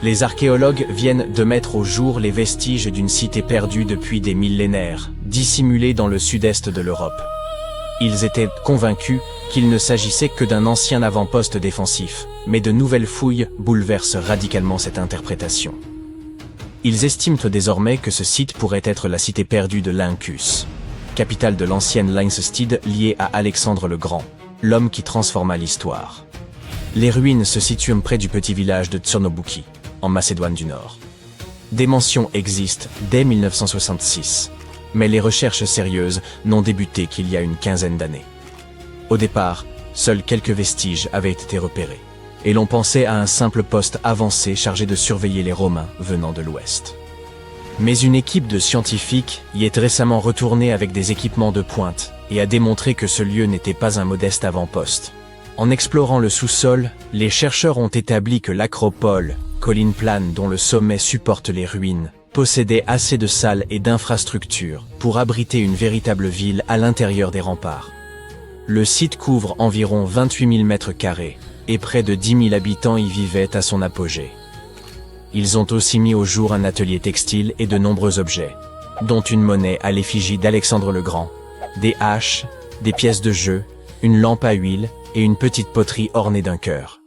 Les archéologues viennent de mettre au jour les vestiges d'une cité perdue depuis des millénaires, dissimulée dans le sud-est de l'Europe. Ils étaient convaincus qu'il ne s'agissait que d'un ancien avant-poste défensif, mais de nouvelles fouilles bouleversent radicalement cette interprétation. Ils estiment désormais que ce site pourrait être la cité perdue de Lyncus, capitale de l'ancienne Lyncestide liée à Alexandre le Grand, l'homme qui transforma l'histoire. Les ruines se situent près du petit village de Tchernobouki, en Macédoine du Nord. Des mentions existent dès 1966, mais les recherches sérieuses n'ont débuté qu'il y a une quinzaine d'années. Au départ, seuls quelques vestiges avaient été repérés, et l'on pensait à un simple poste avancé chargé de surveiller les Romains venant de l'Ouest. Mais une équipe de scientifiques y est récemment retournée avec des équipements de pointe et a démontré que ce lieu n'était pas un modeste avant-poste. En explorant le sous-sol, les chercheurs ont établi que l'acropole, colline plane dont le sommet supporte les ruines, possédait assez de salles et d'infrastructures pour abriter une véritable ville à l'intérieur des remparts. Le site couvre environ 28 000 m² et près de 10 000 habitants y vivaient à son apogée. Ils ont aussi mis au jour un atelier textile et de nombreux objets, dont une monnaie à l'effigie d'Alexandre le Grand, des haches, des pièces de jeu, une lampe à huile et une petite poterie ornée d'un cœur.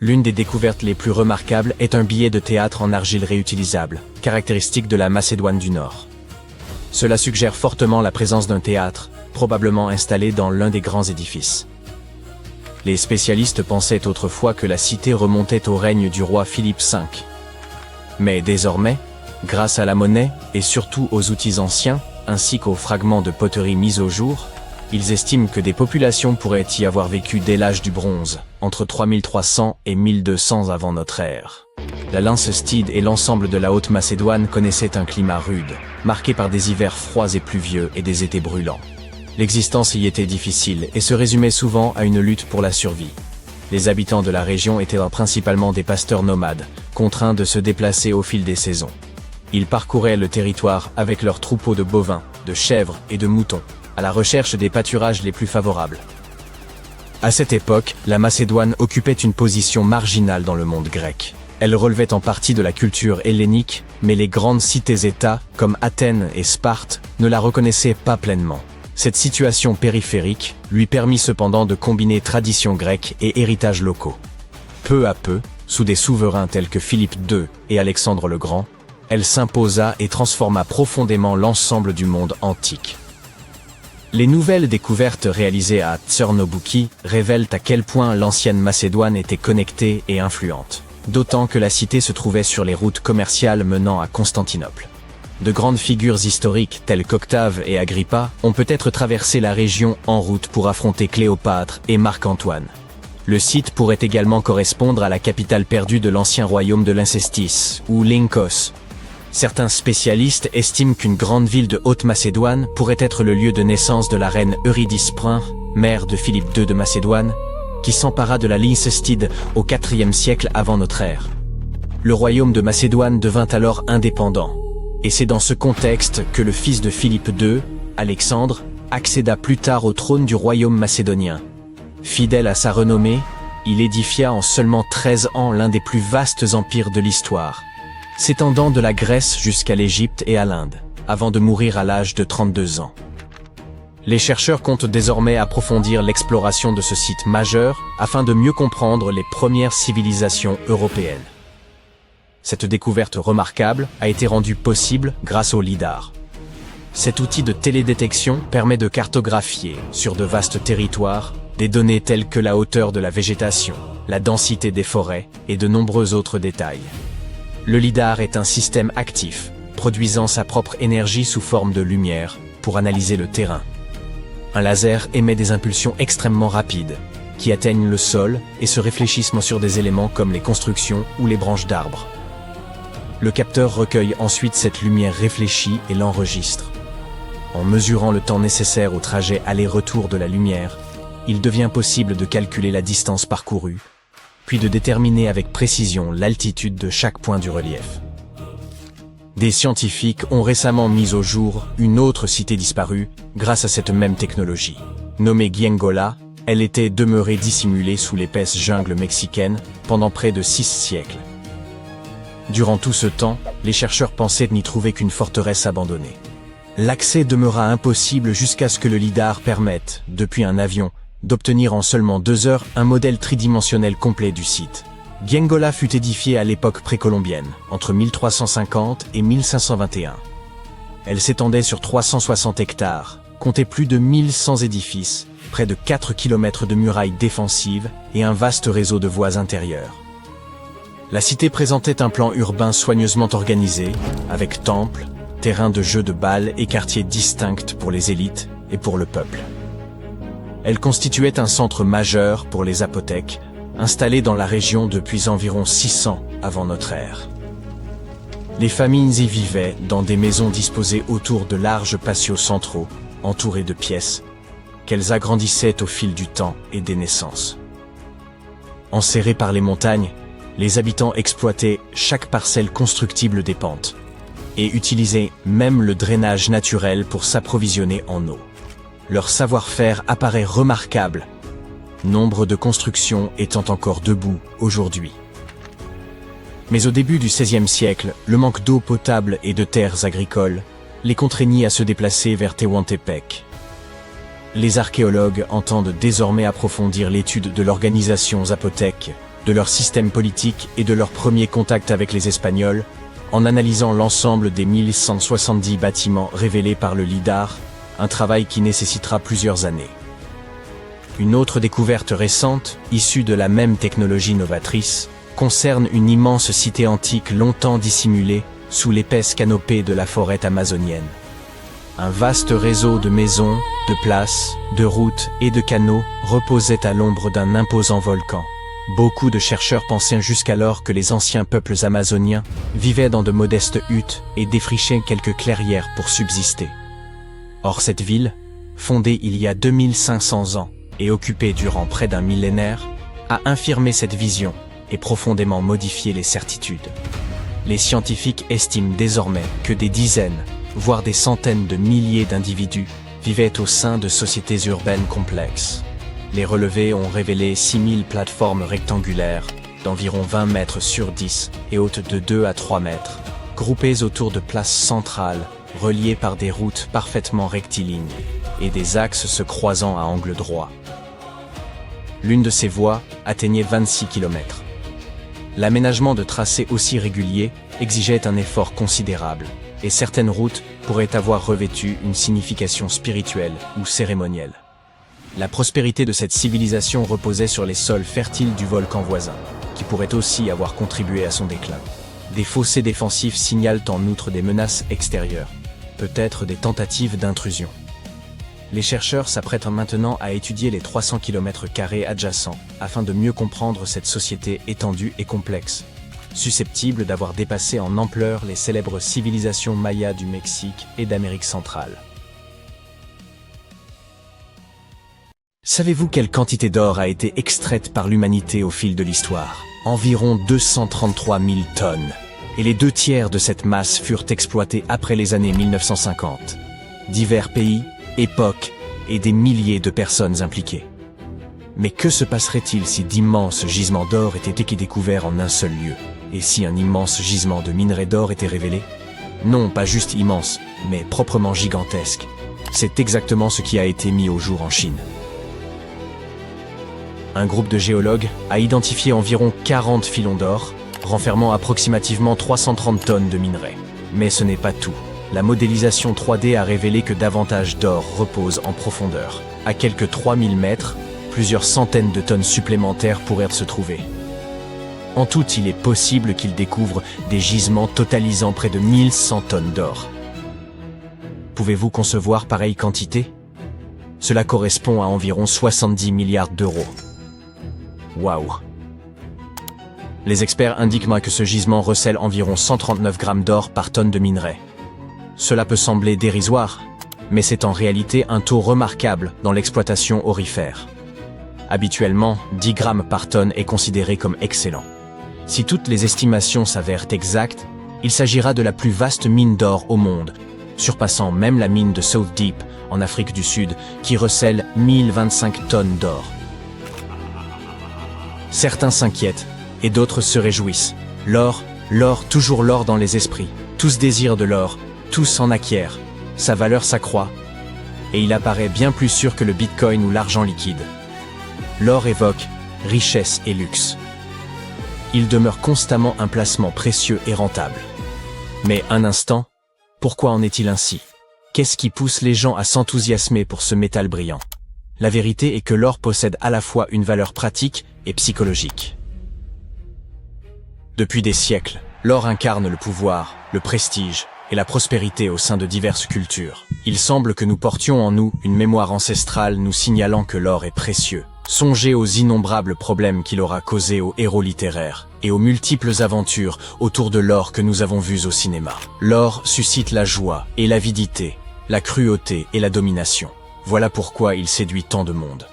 L'une des découvertes les plus remarquables est un billet de théâtre en argile réutilisable, caractéristique de la Macédoine du Nord. Cela suggère fortement la présence d'un théâtre, probablement installé dans l'un des grands édifices. Les spécialistes pensaient autrefois que la cité remontait au règne du roi Philippe V. Mais désormais, grâce à la monnaie et surtout aux outils anciens, ainsi qu'aux fragments de poterie mis au jour, ils estiment que des populations pourraient y avoir vécu dès l'âge du bronze, entre 3300 et 1200 avant notre ère. La Lyncestide et l'ensemble de la Haute-Macédoine connaissaient un climat rude, marqué par des hivers froids et pluvieux et des étés brûlants. L'existence y était difficile et se résumait souvent à une lutte pour la survie. Les habitants de la région étaient principalement des pasteurs nomades, contraints de se déplacer au fil des saisons. Ils parcouraient le territoire avec leurs troupeaux de bovins, de chèvres et de moutons, à la recherche des pâturages les plus favorables. À cette époque, la Macédoine occupait une position marginale dans le monde grec. Elle relevait en partie de la culture hellénique, mais les grandes cités-États, comme Athènes et Sparte, ne la reconnaissaient pas pleinement. Cette situation périphérique lui permit cependant de combiner traditions grecques et héritages locaux. Peu à peu, sous des souverains tels que Philippe II et Alexandre le Grand, elle s'imposa et transforma profondément l'ensemble du monde antique. Les nouvelles découvertes réalisées à Tchernobouki révèlent à quel point l'ancienne Macédoine était connectée et influente, d'autant que la cité se trouvait sur les routes commerciales menant à Constantinople. De grandes figures historiques telles qu'Octave et Agrippa ont peut-être traversé la région en route pour affronter Cléopâtre et Marc-Antoine. Le site pourrait également correspondre à la capitale perdue de l'ancien royaume de Lyncestis, ou Lynkos. Certains spécialistes estiment qu'une grande ville de Haute-Macédoine pourrait être le lieu de naissance de la reine Eurydice I, mère de Philippe II de Macédoine, qui s'empara de la Lyncestide au IVe siècle avant notre ère. Le royaume de Macédoine devint alors indépendant, et c'est dans ce contexte que le fils de Philippe II, Alexandre, accéda plus tard au trône du royaume macédonien. Fidèle à sa renommée, il édifia en seulement 13 ans l'un des plus vastes empires de l'histoire, s'étendant de la Grèce jusqu'à l'Égypte et à l'Inde, avant de mourir à l'âge de 32 ans. Les chercheurs comptent désormais approfondir l'exploration de ce site majeur afin de mieux comprendre les premières civilisations européennes. Cette découverte remarquable a été rendue possible grâce au lidar. Cet outil de télédétection permet de cartographier, sur de vastes territoires, des données telles que la hauteur de la végétation, la densité des forêts et de nombreux autres détails. Le lidar est un système actif, produisant sa propre énergie sous forme de lumière pour analyser le terrain. Un laser émet des impulsions extrêmement rapides, qui atteignent le sol et se réfléchissent sur des éléments comme les constructions ou les branches d'arbres. Le capteur recueille ensuite cette lumière réfléchie et l'enregistre. En mesurant le temps nécessaire au trajet aller-retour de la lumière, il devient possible de calculer la distance parcourue, puis de déterminer avec précision l'altitude de chaque point du relief. Des scientifiques ont récemment mis au jour une autre cité disparue grâce à cette même technologie. Nommée Giengola, elle était demeurée dissimulée sous l'épaisse jungle mexicaine pendant près de 6 siècles. Durant tout ce temps, les chercheurs pensaient n'y trouver qu'une forteresse abandonnée. L'accès demeura impossible jusqu'à ce que le lidar permette, depuis un avion, d'obtenir en seulement 2 heures un modèle tridimensionnel complet du site. Giengola fut édifiée à l'époque précolombienne, entre 1350 et 1521. Elle s'étendait sur 360 hectares, comptait plus de 1100 édifices, près de 4 km de murailles défensives et un vaste réseau de voies intérieures. La cité présentait un plan urbain soigneusement organisé, avec temples, terrains de jeux de balles et quartiers distincts pour les élites et pour le peuple. Elle constituait un centre majeur pour les apothèques, installés dans la région depuis environ 600 avant notre ère. Les familles y vivaient dans des maisons disposées autour de larges patios centraux, entourés de pièces, qu'elles agrandissaient au fil du temps et des naissances. Enserrés par les montagnes, les habitants exploitaient chaque parcelle constructible des pentes et utilisaient même le drainage naturel pour s'approvisionner en eau. Leur savoir-faire apparaît remarquable, nombre de constructions étant encore debout aujourd'hui. Mais au début du XVIe siècle, le manque d'eau potable et de terres agricoles les contraignit à se déplacer vers Tehuantepec. Les archéologues entendent désormais approfondir l'étude de l'organisation zapotèque, de leur système politique et de leur premier contact avec les Espagnols, en analysant l'ensemble des 1170 bâtiments révélés par le lidar, un travail qui nécessitera plusieurs années. Une autre découverte récente, issue de la même technologie novatrice, concerne une immense cité antique longtemps dissimulée sous l'épaisse canopée de la forêt amazonienne. Un vaste réseau de maisons, de places, de routes et de canaux reposait à l'ombre d'un imposant volcan. Beaucoup de chercheurs pensaient jusqu'alors que les anciens peuples amazoniens vivaient dans de modestes huttes et défrichaient quelques clairières pour subsister. Or cette ville, fondée il y a 2500 ans et occupée durant près d'un millénaire, a infirmé cette vision et profondément modifié les certitudes. Les scientifiques estiment désormais que des dizaines, voire des centaines de milliers d'individus vivaient au sein de sociétés urbaines complexes. Les relevés ont révélé 6000 plateformes rectangulaires d'environ 20 mètres sur 10 et hautes de 2 à 3 mètres, groupées autour de places centrales, reliées par des routes parfaitement rectilignes et des axes se croisant à angle droit. L'une de ces voies atteignait 26 km. L'aménagement de tracés aussi réguliers exigeait un effort considérable, et certaines routes pourraient avoir revêtu une signification spirituelle ou cérémonielle. La prospérité de cette civilisation reposait sur les sols fertiles du volcan voisin, qui pourrait aussi avoir contribué à son déclin. Des fossés défensifs signalent en outre des menaces extérieures, peut-être des tentatives d'intrusion. Les chercheurs s'apprêtent maintenant à étudier les 300 km² adjacents, afin de mieux comprendre cette société étendue et complexe, susceptible d'avoir dépassé en ampleur les célèbres civilisations mayas du Mexique et d'Amérique centrale. Savez-vous quelle quantité d'or a été extraite par l'humanité au fil de l'histoire? Environ 233 000 tonnes. Et les 2/3 de cette masse furent exploités après les années 1950. Divers pays, époques et des milliers de personnes impliquées. Mais que se passerait-il si d'immenses gisements d'or étaient découverts en un seul lieu? Et si un immense gisement de minerai d'or était révélé? Non, pas juste immense, mais proprement gigantesque. C'est exactement ce qui a été mis au jour en Chine. Un groupe de géologues a identifié environ 40 filons d'or, renfermant approximativement 330 tonnes de minerai. Mais ce n'est pas tout. La modélisation 3D a révélé que davantage d'or repose en profondeur. À quelques 3000 mètres, plusieurs centaines de tonnes supplémentaires pourraient se trouver. En tout, il est possible qu'ils découvrent des gisements totalisant près de 1100 tonnes d'or. Pouvez-vous concevoir pareille quantité? Cela correspond à environ 70 milliards d'euros. Waouh! Les experts indiquent que ce gisement recèle environ 139 grammes d'or par tonne de minerai. Cela peut sembler dérisoire, mais c'est en réalité un taux remarquable dans l'exploitation aurifère. Habituellement, 10 grammes par tonne est considéré comme excellent. Si toutes les estimations s'avèrent exactes, il s'agira de la plus vaste mine d'or au monde, surpassant même la mine de South Deep en Afrique du Sud, qui recèle 1025 tonnes d'or. Certains s'inquiètent, et d'autres se réjouissent. L'or, L'or, toujours l'or dans les esprits. Tous désirent de l'or, tous en acquièrent. Sa valeur s'accroît, et il apparaît bien plus sûr que le bitcoin ou l'argent liquide. L'or évoque richesse et luxe. Il demeure constamment un placement précieux et rentable. Mais un instant, pourquoi en est-il ainsi? Qu'est-ce qui pousse les gens à s'enthousiasmer pour ce métal brillant? La vérité est que l'or possède à la fois une valeur pratique et psychologique. Depuis des siècles, l'or incarne le pouvoir, le prestige et la prospérité au sein de diverses cultures. Il semble que nous portions en nous une mémoire ancestrale nous signalant que l'or est précieux. Songez aux innombrables problèmes qu'il aura causés aux héros littéraires et aux multiples aventures autour de l'or que nous avons vues au cinéma. L'or suscite la joie et l'avidité, la cruauté et la domination. Voilà pourquoi il séduit tant de monde.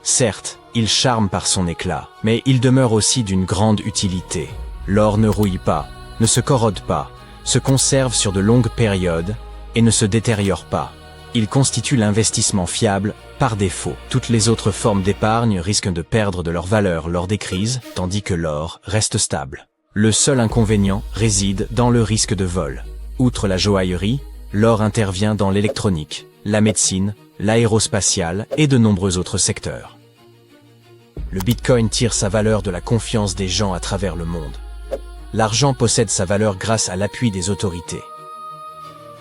Certes, il charme par son éclat, mais il demeure aussi d'une grande utilité. L'or ne rouille pas, ne se corrode pas, se conserve sur de longues périodes et ne se détériore pas. Il constitue l'investissement fiable par défaut. Toutes les autres formes d'épargne risquent de perdre de leur valeur lors des crises, tandis que l'or reste stable. Le seul inconvénient réside dans le risque de vol. Outre la joaillerie, l'or intervient dans l'électronique, la médecine, l'aérospatiale et de nombreux autres secteurs. Le Bitcoin tire sa valeur de la confiance des gens à travers le monde. L'argent possède sa valeur grâce à l'appui des autorités.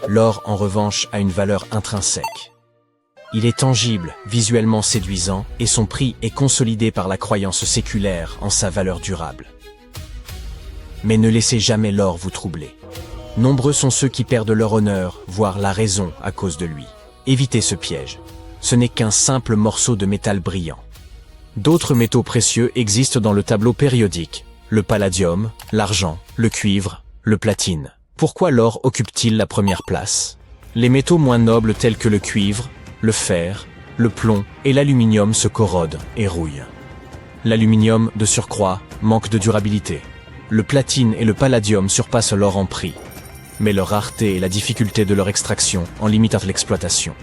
L'or, en revanche, a une valeur intrinsèque. Il est tangible, visuellement séduisant, et son prix est consolidé par la croyance séculaire en sa valeur durable. Mais ne laissez jamais l'or vous troubler. Nombreux sont ceux qui perdent leur honneur, voire la raison à cause de lui. Évitez ce piège. Ce n'est qu'un simple morceau de métal brillant. D'autres métaux précieux existent dans le tableau périodique. Le palladium, l'argent, le cuivre, le platine. Pourquoi l'or occupe-t-il la première place? Les métaux moins nobles tels que le cuivre, le fer, le plomb et l'aluminium se corrodent et rouillent. L'aluminium, de surcroît, manque de durabilité. Le platine et le palladium surpassent l'or en prix. Mais leur rareté et la difficulté de leur extraction en limitent l'exploitation.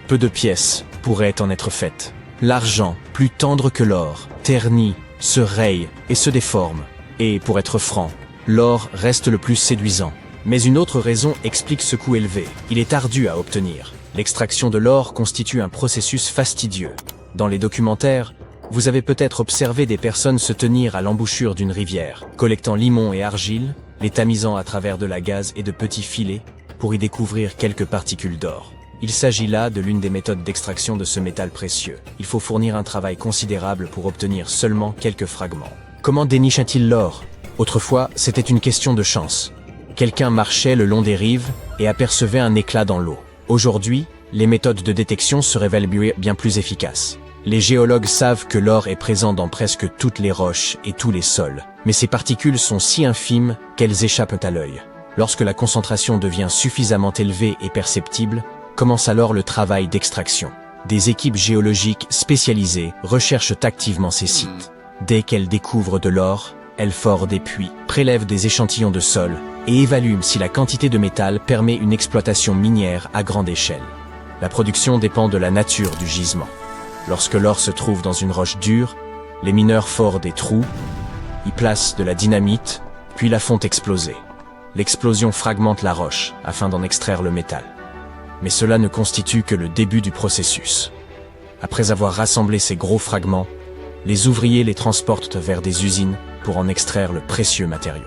Peu de pièces pourraient en être faites. L'argent, plus tendre que l'or, ternit, se raye et se déforme. Et, pour être franc, l'or reste le plus séduisant. Mais une autre raison explique ce coût élevé. Il est ardu à obtenir. L'extraction de l'or constitue un processus fastidieux. Dans les documentaires, vous avez peut-être observé des personnes se tenir à l'embouchure d'une rivière, collectant limon et argile, les tamisant à travers de la gaze et de petits filets, pour y découvrir quelques particules d'or. Il s'agit là de l'une des méthodes d'extraction de ce métal précieux. Il faut fournir un travail considérable pour obtenir seulement quelques fragments. Comment déniche-t-il l'or? Autrefois, c'était une question de chance. Quelqu'un marchait le long des rives et apercevait un éclat dans l'eau. Aujourd'hui, les méthodes de détection se révèlent bien plus efficaces. Les géologues savent que l'or est présent dans presque toutes les roches et tous les sols, mais ces particules sont si infimes qu'elles échappent à l'œil. Lorsque la concentration devient suffisamment élevée et perceptible, commence alors le travail d'extraction. Des équipes géologiques spécialisées recherchent activement ces sites. Dès qu'elles découvrent de l'or, elles forent des puits, prélèvent des échantillons de sol et évaluent si la quantité de métal permet une exploitation minière à grande échelle. La production dépend de la nature du gisement. Lorsque l'or se trouve dans une roche dure, les mineurs forent des trous, y placent de la dynamite, puis la font exploser. L'explosion fragmente la roche afin d'en extraire le métal. Mais cela ne constitue que le début du processus. Après avoir rassemblé ces gros fragments, les ouvriers les transportent vers des usines pour en extraire le précieux matériau.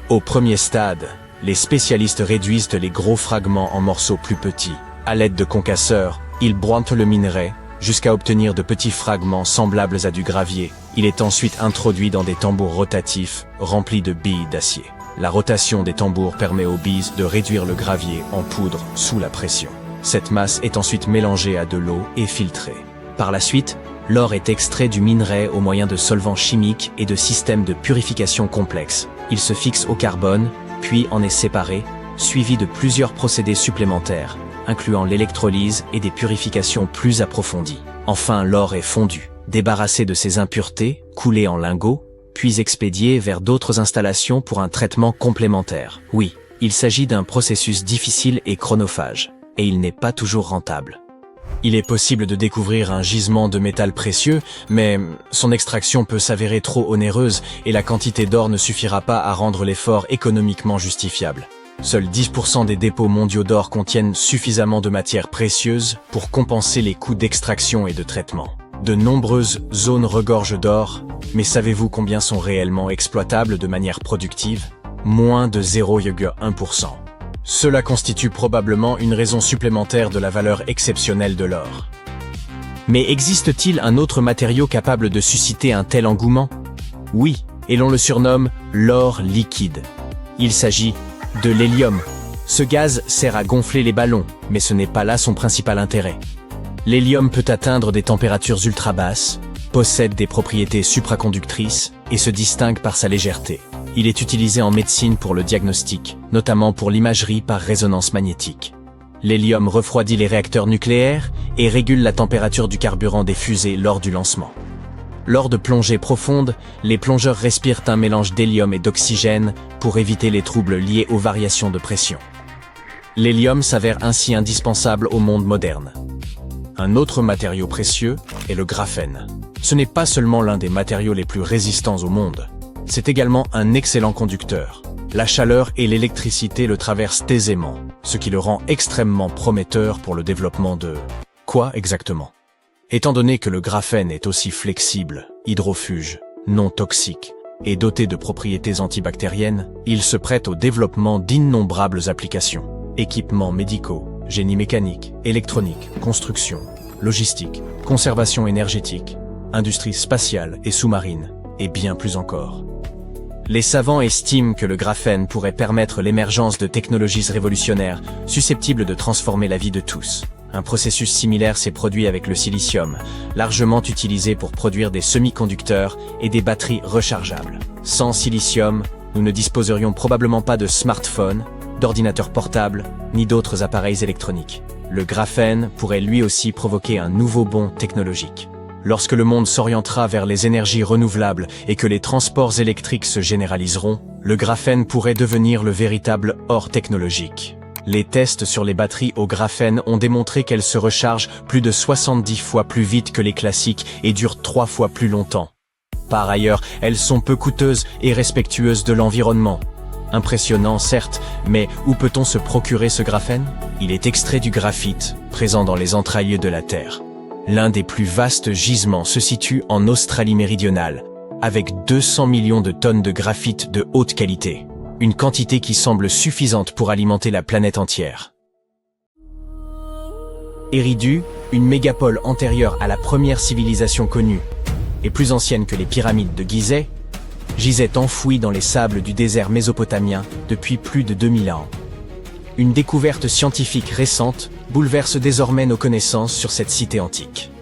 Au premier stade, les spécialistes réduisent les gros fragments en morceaux plus petits. À l'aide de concasseurs, ils broient le minerai jusqu'à obtenir de petits fragments semblables à du gravier. Il est ensuite introduit dans des tambours rotatifs remplis de billes d'acier. La rotation des tambours permet aux billes de réduire le gravier en poudre sous la pression. Cette masse est ensuite mélangée à de l'eau et filtrée. Par la suite, l'or est extrait du minerai au moyen de solvants chimiques et de systèmes de purification complexes. Il se fixe au carbone, puis en est séparé, suivi de plusieurs procédés supplémentaires, incluant l'électrolyse et des purifications plus approfondies. Enfin, l'or est fondu, débarrassé de ses impuretés, coulé en lingots, puis expédié vers d'autres installations pour un traitement complémentaire. Oui, il s'agit d'un processus difficile et chronophage, et il n'est pas toujours rentable. Il est possible de découvrir un gisement de métal précieux, mais son extraction peut s'avérer trop onéreuse et la quantité d'or ne suffira pas à rendre l'effort économiquement justifiable. Seuls 10% des dépôts mondiaux d'or contiennent suffisamment de matières précieuses pour compenser les coûts d'extraction et de traitement. De nombreuses zones regorgent d'or, mais savez-vous combien sont réellement exploitables de manière productive? Moins de 0,1%. Cela constitue probablement une raison supplémentaire de la valeur exceptionnelle de l'or. Mais existe-t-il un autre matériau capable de susciter un tel engouement? Oui, et l'on le surnomme l'or liquide. Il s'agit de l'hélium. Ce gaz sert à gonfler les ballons, mais ce n'est pas là son principal intérêt. L'hélium peut atteindre des températures ultra basses, possède des propriétés supraconductrices et se distingue par sa légèreté. Il est utilisé en médecine pour le diagnostic, notamment pour l'imagerie par résonance magnétique. L'hélium refroidit les réacteurs nucléaires et régule la température du carburant des fusées lors du lancement. Lors de plongées profondes, les plongeurs respirent un mélange d'hélium et d'oxygène pour éviter les troubles liés aux variations de pression. L'hélium s'avère ainsi indispensable au monde moderne. Un autre matériau précieux est le graphène. Ce n'est pas seulement l'un des matériaux les plus résistants au monde. C'est également un excellent conducteur. La chaleur et l'électricité le traversent aisément, ce qui le rend extrêmement prometteur pour le développement de... Quoi exactement? Étant donné que le graphène est aussi flexible, hydrofuge, non toxique et doté de propriétés antibactériennes, il se prête au développement d'innombrables applications. Équipements médicaux, génie mécanique, électronique, construction, logistique, conservation énergétique, industrie spatiale et sous-marine, et bien plus encore. Les savants estiment que le graphène pourrait permettre l'émergence de technologies révolutionnaires susceptibles de transformer la vie de tous. Un processus similaire s'est produit avec le silicium, largement utilisé pour produire des semi-conducteurs et des batteries rechargeables. Sans silicium, nous ne disposerions probablement pas de smartphones, d'ordinateurs portables, ni d'autres appareils électroniques. Le graphène pourrait lui aussi provoquer un nouveau bond technologique. Lorsque le monde s'orientera vers les énergies renouvelables et que les transports électriques se généraliseront, le graphène pourrait devenir le véritable or technologique. Les tests sur les batteries au graphène ont démontré qu'elles se rechargent plus de 70 fois plus vite que les classiques et durent 3 fois plus longtemps. Par ailleurs, elles sont peu coûteuses et respectueuses de l'environnement. Impressionnant certes, mais où peut-on se procurer ce graphène? Il est extrait du graphite, présent dans les entrailles de la Terre. L'un des plus vastes gisements se situe en Australie méridionale, avec 200 millions de tonnes de graphite de haute qualité, une quantité qui semble suffisante pour alimenter la planète entière. Eridu, une mégapole antérieure à la première civilisation connue, et plus ancienne que les pyramides de Gizeh, gisait enfouie dans les sables du désert mésopotamien depuis plus de 2000 ans. Une découverte scientifique récente bouleverse désormais nos connaissances sur cette cité antique.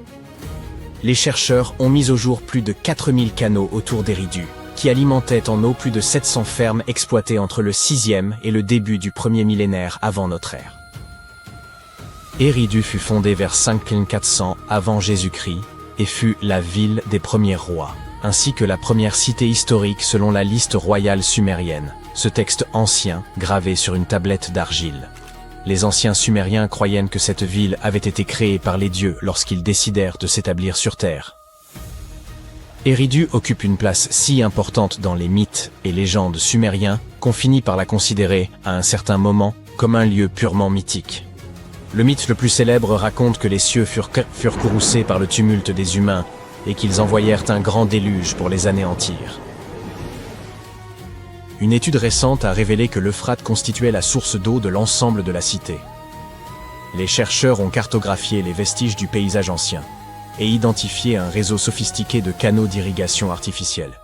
Les chercheurs ont mis au jour plus de 4000 canaux autour d'Eridu, qui alimentaient en eau plus de 700 fermes exploitées entre le 6e et le début du 1er millénaire avant notre ère. Eridu fut fondée vers 5400 avant Jésus-Christ et fut la ville des premiers rois, ainsi que la première cité historique selon la liste royale sumérienne, ce texte ancien gravé sur une tablette d'argile. Les anciens Sumériens croyaient que cette ville avait été créée par les dieux lorsqu'ils décidèrent de s'établir sur Terre. Eridu occupe une place si importante dans les mythes et légendes sumériens qu'on finit par la considérer, à un certain moment, comme un lieu purement mythique. Le mythe le plus célèbre raconte que les cieux furent courroucés par le tumulte des humains et qu'ils envoyèrent un grand déluge pour les anéantir. Une étude récente a révélé que l'Euphrate constituait la source d'eau de l'ensemble de la cité. Les chercheurs ont cartographié les vestiges du paysage ancien et identifié un réseau sophistiqué de canaux d'irrigation artificielle.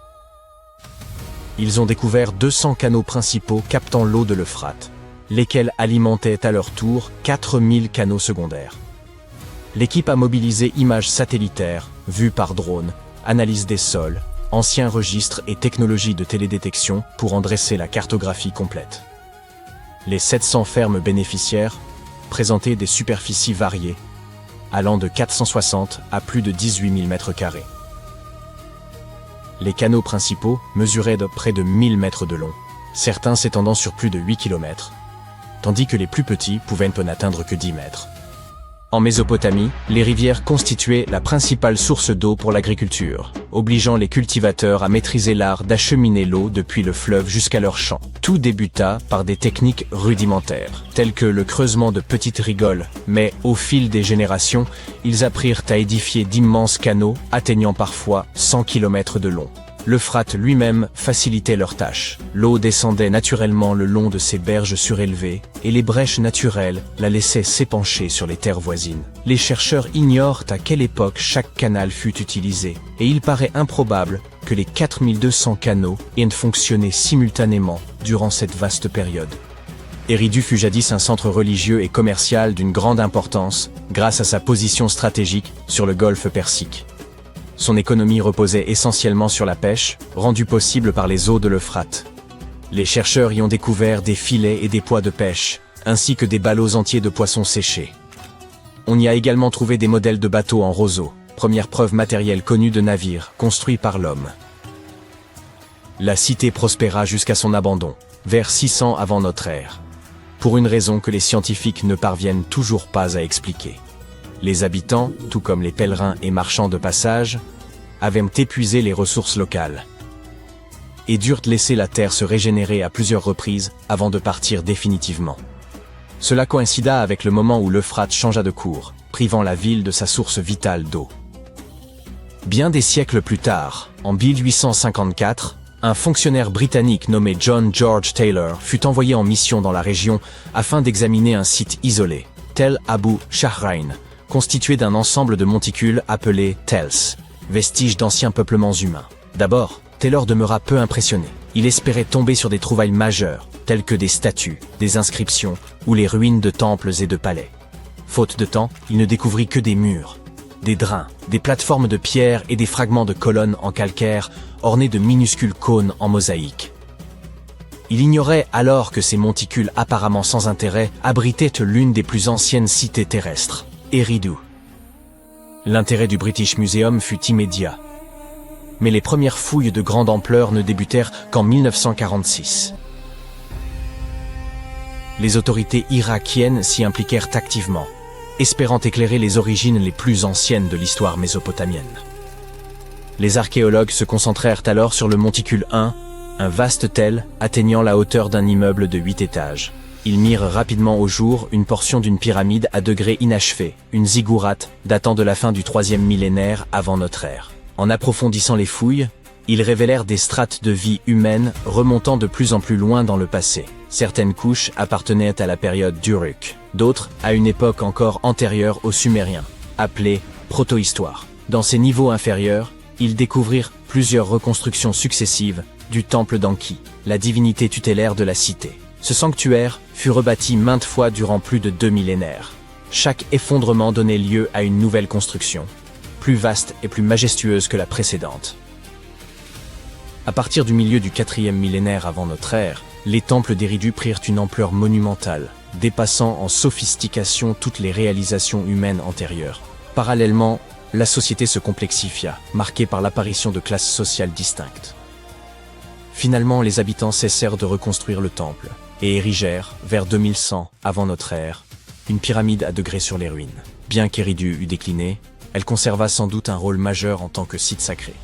Ils ont découvert 200 canaux principaux captant l'eau de l'Euphrate, lesquels alimentaient à leur tour 4000 canaux secondaires. L'équipe a mobilisé images satellitaires, vues par drone, analyse des sols, anciens registres et technologies de télédétection pour en dresser la cartographie complète. Les 700 fermes bénéficiaires présentaient des superficies variées, allant de 460 à plus de 18 000 mètres carrés. Les canaux principaux mesuraient de près de 1000 mètres de long, certains s'étendant sur plus de 8 km, tandis que les plus petits pouvaient n'atteindre que 10 mètres. En Mésopotamie, les rivières constituaient la principale source d'eau pour l'agriculture, obligeant les cultivateurs à maîtriser l'art d'acheminer l'eau depuis le fleuve jusqu'à leurs champs. Tout débuta par des techniques rudimentaires, telles que le creusement de petites rigoles, mais au fil des générations, ils apprirent à édifier d'immenses canaux, atteignant parfois 100 km de long. L'Euphrate lui-même facilitait leur tâche. L'eau descendait naturellement le long de ces berges surélevées, et les brèches naturelles la laissaient s'épancher sur les terres voisines. Les chercheurs ignorent à quelle époque chaque canal fut utilisé, et il paraît improbable que les 4200 canaux aient fonctionné simultanément durant cette vaste période. Eridu fut jadis un centre religieux et commercial d'une grande importance, grâce à sa position stratégique sur le golfe Persique. Son économie reposait essentiellement sur la pêche, rendue possible par les eaux de l'Euphrate. Les chercheurs y ont découvert des filets et des poids de pêche, ainsi que des ballots entiers de poissons séchés. On y a également trouvé des modèles de bateaux en roseau, première preuve matérielle connue de navires construits par l'homme. La cité prospéra jusqu'à son abandon, vers 600 avant notre ère, pour une raison que les scientifiques ne parviennent toujours pas à expliquer. Les habitants, tout comme les pèlerins et marchands de passage, avaient épuisé les ressources locales et durent laisser la terre se régénérer à plusieurs reprises avant de partir définitivement. Cela coïncida avec le moment où l'Euphrate changea de cours, privant la ville de sa source vitale d'eau. Bien des siècles plus tard, en 1854, un fonctionnaire britannique nommé John George Taylor fut envoyé en mission dans la région afin d'examiner un site isolé, Tel Abu Shahrain, constitué d'un ensemble de monticules appelés Tels, vestiges d'anciens peuplements humains. D'abord, Taylor demeura peu impressionné. Il espérait tomber sur des trouvailles majeures, telles que des statues, des inscriptions ou les ruines de temples et de palais. Faute de temps, il ne découvrit que des murs, des drains, des plateformes de pierre et des fragments de colonnes en calcaire ornés de minuscules cônes en mosaïque. Il ignorait alors que ces monticules apparemment sans intérêt abritaient l'une des plus anciennes cités terrestres, Eridu. L'intérêt du British Museum fut immédiat, mais les premières fouilles de grande ampleur ne débutèrent qu'en 1946. Les autorités irakiennes s'y impliquèrent activement, espérant éclairer les origines les plus anciennes de l'histoire mésopotamienne. Les archéologues se concentrèrent alors sur le monticule 1, un vaste tel atteignant la hauteur d'un immeuble de 8 étages. Ils mirent rapidement au jour une portion d'une pyramide à degrés inachevés, une ziggourate datant de la fin du 3e millénaire avant notre ère. En approfondissant les fouilles, ils révélèrent des strates de vie humaine remontant de plus en plus loin dans le passé. Certaines couches appartenaient à la période d'Uruk, d'autres à une époque encore antérieure aux Sumériens, appelée protohistoire. Dans ces niveaux inférieurs, ils découvrirent plusieurs reconstructions successives du temple d'Anki, la divinité tutélaire de la cité. Ce sanctuaire fut rebâti maintes fois durant plus de 2 millénaires. Chaque effondrement donnait lieu à une nouvelle construction, plus vaste et plus majestueuse que la précédente. À partir du milieu du 4e millénaire avant notre ère, les temples d'Eridu prirent une ampleur monumentale, dépassant en sophistication toutes les réalisations humaines antérieures. Parallèlement, la société se complexifia, marquée par l'apparition de classes sociales distinctes. Finalement, les habitants cessèrent de reconstruire le temple et érigèrent, vers 2100 avant notre ère, une pyramide à degrés sur les ruines. Bien qu'Eridu eût décliné, elle conserva sans doute un rôle majeur en tant que site sacré.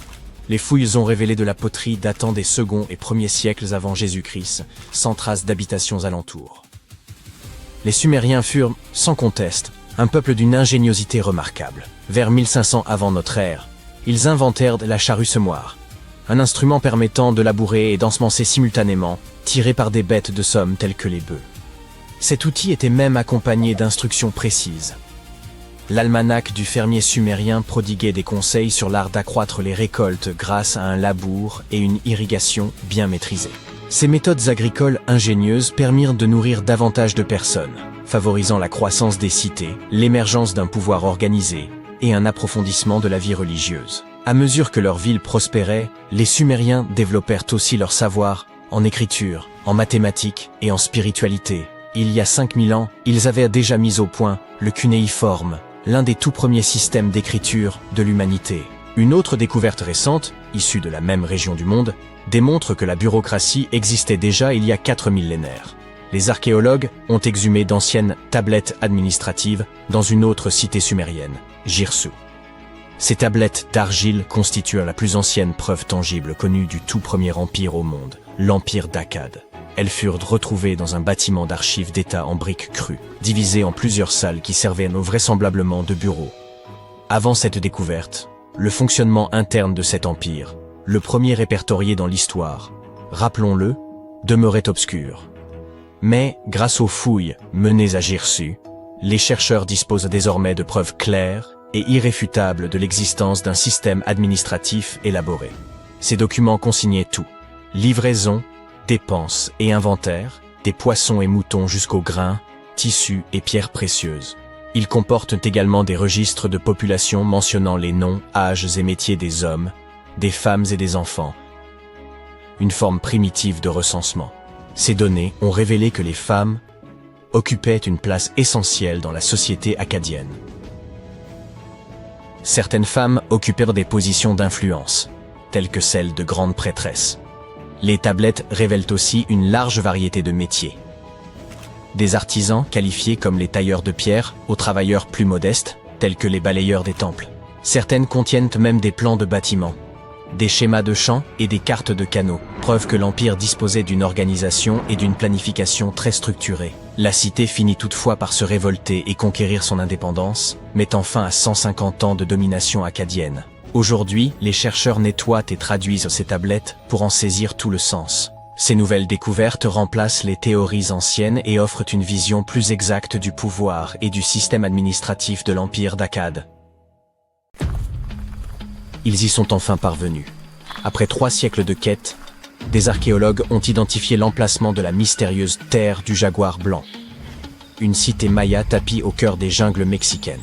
Les fouilles ont révélé de la poterie datant des 2e et 1er siècles avant Jésus-Christ, sans trace d'habitations alentours. Les Sumériens furent, sans conteste, un peuple d'une ingéniosité remarquable. Vers 1500 avant notre ère, ils inventèrent la charrue semoir, un instrument permettant de labourer et d'ensemencer simultanément, tiré par des bêtes de somme telles que les bœufs. Cet outil était même accompagné d'instructions précises. L'almanach du fermier sumérien prodiguait des conseils sur l'art d'accroître les récoltes grâce à un labour et une irrigation bien maîtrisée. Ces méthodes agricoles ingénieuses permirent de nourrir davantage de personnes, favorisant la croissance des cités, l'émergence d'un pouvoir organisé et un approfondissement de la vie religieuse. À mesure que leur ville prospérait, les Sumériens développèrent aussi leur savoir en écriture, en mathématiques et en spiritualité. Il y a 5000 ans, ils avaient déjà mis au point le cunéiforme, l'un des tout premiers systèmes d'écriture de l'humanité. Une autre découverte récente, issue de la même région du monde, démontre que la bureaucratie existait déjà il y a 4 millénaires. Les archéologues ont exhumé d'anciennes tablettes administratives dans une autre cité sumérienne, Girsu. Ces tablettes d'argile constituent la plus ancienne preuve tangible connue du tout premier empire au monde, l'empire d'Akkad. Elles furent retrouvées dans un bâtiment d'archives d'État en briques crues, divisé en plusieurs salles qui servaient vraisemblablement de bureaux. Avant cette découverte, le fonctionnement interne de cet empire, le premier répertorié dans l'histoire, rappelons-le, demeurait obscur. Mais, grâce aux fouilles menées à Girsu, les chercheurs disposent désormais de preuves claires et irréfutables de l'existence d'un système administratif élaboré. Ces documents consignaient tout: livraison, dépenses et inventaire, des poissons et moutons jusqu'aux grains, tissus et pierres précieuses. Ils comportent également des registres de population mentionnant les noms, âges et métiers des hommes, des femmes et des enfants. Une forme primitive de recensement. Ces données ont révélé que les femmes occupaient une place essentielle dans la société akkadienne. Certaines femmes occupèrent des positions d'influence, telles que celles de grandes prêtresses. Les tablettes révèlent aussi une large variété de métiers. Des artisans qualifiés comme les tailleurs de pierre aux travailleurs plus modestes, tels que les balayeurs des temples. Certaines contiennent même des plans de bâtiments, des schémas de champs et des cartes de canaux, preuve que l'Empire disposait d'une organisation et d'une planification très structurée. La cité finit toutefois par se révolter et conquérir son indépendance, mettant fin à 150 ans de domination akkadienne. Aujourd'hui, les chercheurs nettoient et traduisent ces tablettes pour en saisir tout le sens. Ces nouvelles découvertes remplacent les théories anciennes et offrent une vision plus exacte du pouvoir et du système administratif de l'Empire d'Akkad. Ils y sont enfin parvenus. Après 3 siècles de quête, des archéologues ont identifié l'emplacement de la mystérieuse terre du jaguar blanc, une cité maya tapie au cœur des jungles mexicaines.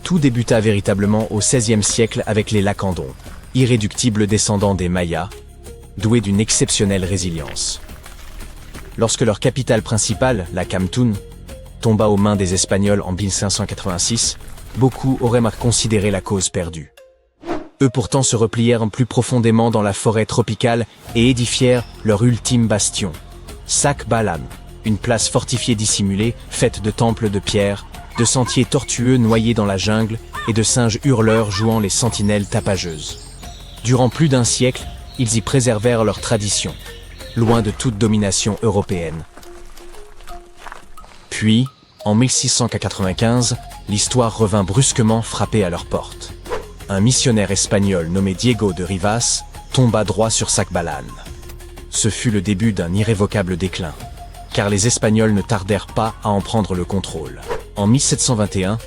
Tout débuta véritablement au XVIe siècle avec les Lacandons, irréductibles descendants des Mayas, doués d'une exceptionnelle résilience. Lorsque leur capitale principale, la Camtún, tomba aux mains des Espagnols en 1586, beaucoup auraient considéré la cause perdue. Eux pourtant se replièrent plus profondément dans la forêt tropicale et édifièrent leur ultime bastion, Sac-Balan, une place fortifiée dissimulée, faite de temples de pierre, de sentiers tortueux noyés dans la jungle et de singes hurleurs jouant les sentinelles tapageuses. Durant plus d'un siècle, ils y préservèrent leurs traditions, loin de toute domination européenne. Puis, en 1695, l'histoire revint brusquement frapper à leur porte. Un missionnaire espagnol nommé Diego de Rivas tomba droit sur Sac-Balan. Ce fut le début d'un irrévocable déclin, car les Espagnols ne tardèrent pas à en prendre le contrôle. En 1721,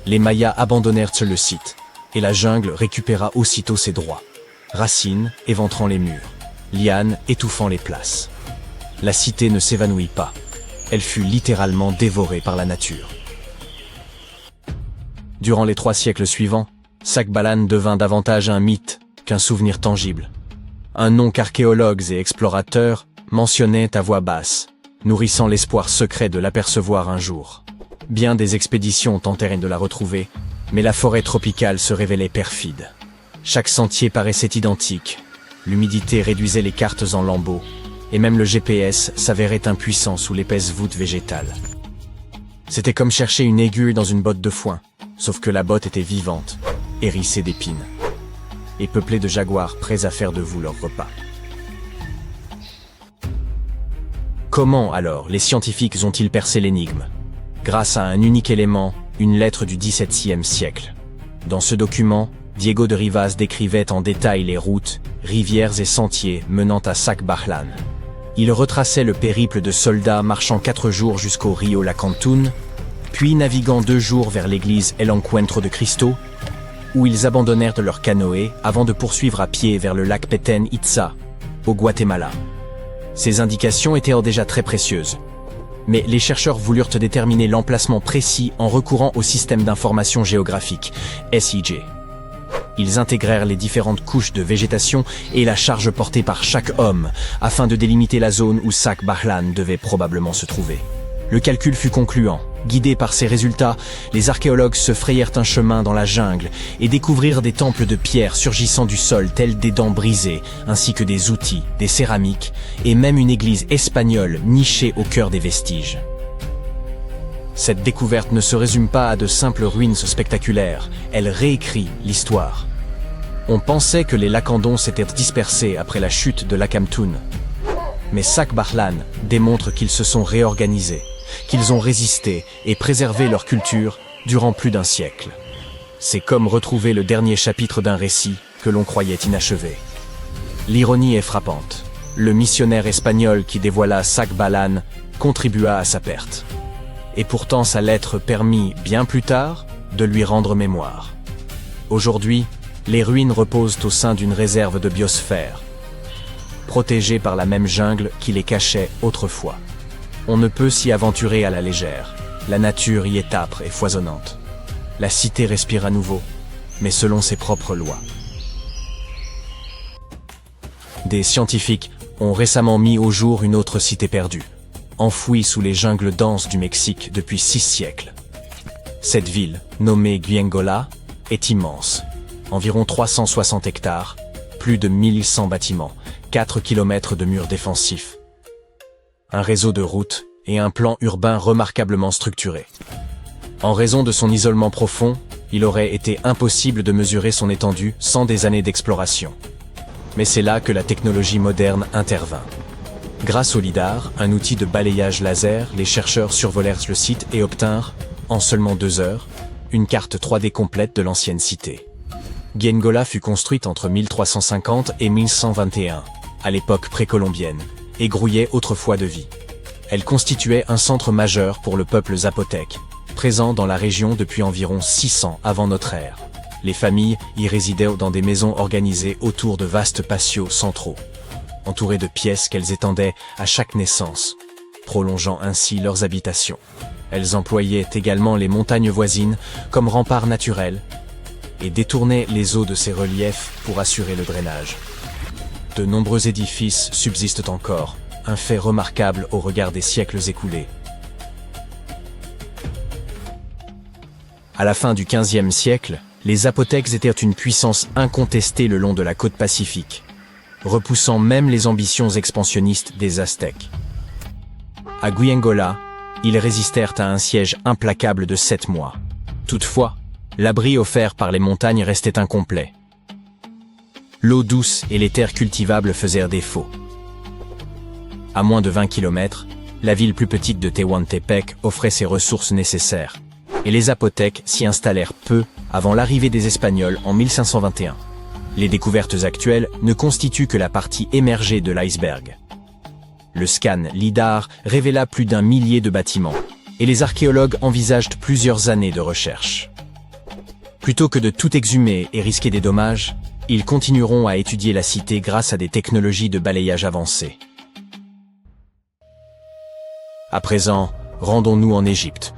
les Mayas abandonnèrent le site, et la jungle récupéra aussitôt ses droits. Racines éventrant les murs, lianes étouffant les places. La cité ne s'évanouit pas. Elle fut littéralement dévorée par la nature. Durant les 3 siècles suivants, Sac-Balan devint davantage un mythe qu'un souvenir tangible. Un nom qu'archéologues et explorateurs mentionnaient à voix basse, nourrissant l'espoir secret de l'apercevoir un jour. Bien des expéditions tentèrent de la retrouver, mais la forêt tropicale se révélait perfide. Chaque sentier paraissait identique, l'humidité réduisait les cartes en lambeaux, et même le GPS s'avérait impuissant sous l'épaisse voûte végétale. C'était comme chercher une aiguille dans une botte de foin, sauf que la botte était vivante, hérissée d'épines, et peuplée de jaguars prêts à faire de vous leur repas. Comment alors les scientifiques ont-ils percé l'énigme? Grâce à un unique élément, une lettre du XVIIe siècle. Dans ce document, Diego de Rivas décrivait en détail les routes, rivières et sentiers menant à Sac-Balan. Il retraçait le périple de soldats marchant 4 jours jusqu'au rio La Cantún, puis naviguant 2 jours vers l'église El Encuentro de Cristo, où ils abandonnèrent leur canoë avant de poursuivre à pied vers le lac Petén Itzá, au Guatemala. Ces indications étaient déjà très précieuses. Mais les chercheurs voulurent déterminer l'emplacement précis en recourant au système d'information géographique, SIG. Ils intégrèrent les différentes couches de végétation et la charge portée par chaque homme, afin de délimiter la zone où Sac-Balan devait probablement se trouver. Le calcul fut concluant. Guidés par ces résultats, les archéologues se frayèrent un chemin dans la jungle et découvrirent des temples de pierre surgissant du sol tels des dents brisées, ainsi que des outils, des céramiques et même une église espagnole nichée au cœur des vestiges. Cette découverte ne se résume pas à de simples ruines spectaculaires, elle réécrit l'histoire. On pensait que les Lacandons s'étaient dispersés après la chute de Lacamtoon. Mais Sac-Barlan démontre qu'ils se sont réorganisés, qu'ils ont résisté et préservé leur culture durant plus d'un siècle. C'est comme retrouver le dernier chapitre d'un récit que l'on croyait inachevé. L'ironie est frappante. Le missionnaire espagnol qui dévoila Sac-Barlan contribua à sa perte. Et pourtant sa lettre permit, bien plus tard, de lui rendre mémoire. Aujourd'hui, les ruines reposent au sein d'une réserve de biosphère, protégées par la même jungle qui les cachait autrefois. On ne peut s'y aventurer à la légère. La nature y est âpre et foisonnante. La cité respire à nouveau, mais selon ses propres lois. Des scientifiques ont récemment mis au jour une autre cité perdue, enfouie sous les jungles denses du Mexique depuis 6 siècles. Cette ville, nommée Guyengola, est immense. Environ 360 hectares, plus de 1100 bâtiments, 4 kilomètres de murs défensifs, un réseau de routes et un plan urbain remarquablement structuré. En raison de son isolement profond, il aurait été impossible de mesurer son étendue sans des années d'exploration. Mais c'est là que la technologie moderne intervint. Grâce au lidar, un outil de balayage laser, les chercheurs survolèrent le site et obtinrent, en seulement 2 heures, une carte 3D complète de l'ancienne cité. Guyengola fut construite entre 1350 et 1121, à l'époque précolombienne, et grouillait autrefois de vie. Elle constituait un centre majeur pour le peuple zapotèque, présent dans la région depuis environ 600 avant notre ère. Les familles y résidaient dans des maisons organisées autour de vastes patios centraux, entourés de pièces qu'elles étendaient à chaque naissance, prolongeant ainsi leurs habitations. Elles employaient également les montagnes voisines comme rempart naturel et détournaient les eaux de ces reliefs pour assurer le drainage. De nombreux édifices subsistent encore, un fait remarquable au regard des siècles écoulés. À la fin du XVe siècle, les Zapotèques étaient une puissance incontestée le long de la côte pacifique, repoussant même les ambitions expansionnistes des Aztèques. À Guyengola, ils résistèrent à un siège implacable de 7 mois. Toutefois, l'abri offert par les montagnes restait incomplet. L'eau douce et les terres cultivables faisaient défaut. À moins de 20 km, la ville plus petite de Tehuantepec offrait ses ressources nécessaires, et les Zapotèques s'y installèrent peu avant l'arrivée des Espagnols en 1521. Les découvertes actuelles ne constituent que la partie émergée de l'iceberg. Le scan LIDAR révéla plus d'1 millier de bâtiments, et les archéologues envisagent plusieurs années de recherche. Plutôt que de tout exhumer et risquer des dommages, ils continueront à étudier la cité grâce à des technologies de balayage avancées. À présent, rendons-nous en Égypte,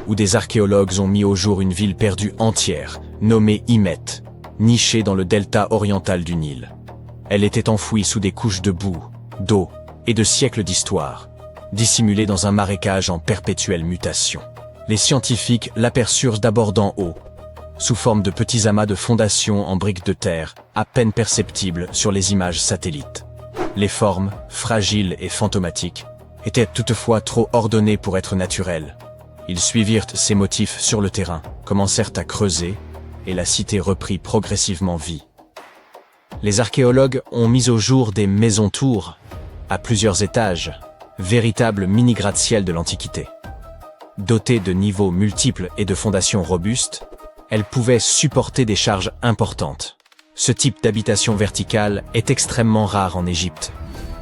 où des archéologues ont mis au jour une ville perdue entière, nommée Imet, nichée dans le delta oriental du Nil. Elle était enfouie sous des couches de boue, d'eau et de siècles d'histoire, dissimulée dans un marécage en perpétuelle mutation. Les scientifiques l'aperçurent d'abord d'en haut, sous forme de petits amas de fondations en briques de terre, à peine perceptibles sur les images satellites. Les formes, fragiles et fantomatiques, étaient toutefois trop ordonnées pour être naturelles. Ils suivirent ces motifs sur le terrain, commencèrent à creuser, et la cité reprit progressivement vie. Les archéologues ont mis au jour des maisons-tours, à plusieurs étages, véritables mini-gratte-ciel de l'Antiquité. Dotées de niveaux multiples et de fondations robustes, elles pouvaient supporter des charges importantes. Ce type d'habitation verticale est extrêmement rare en Égypte,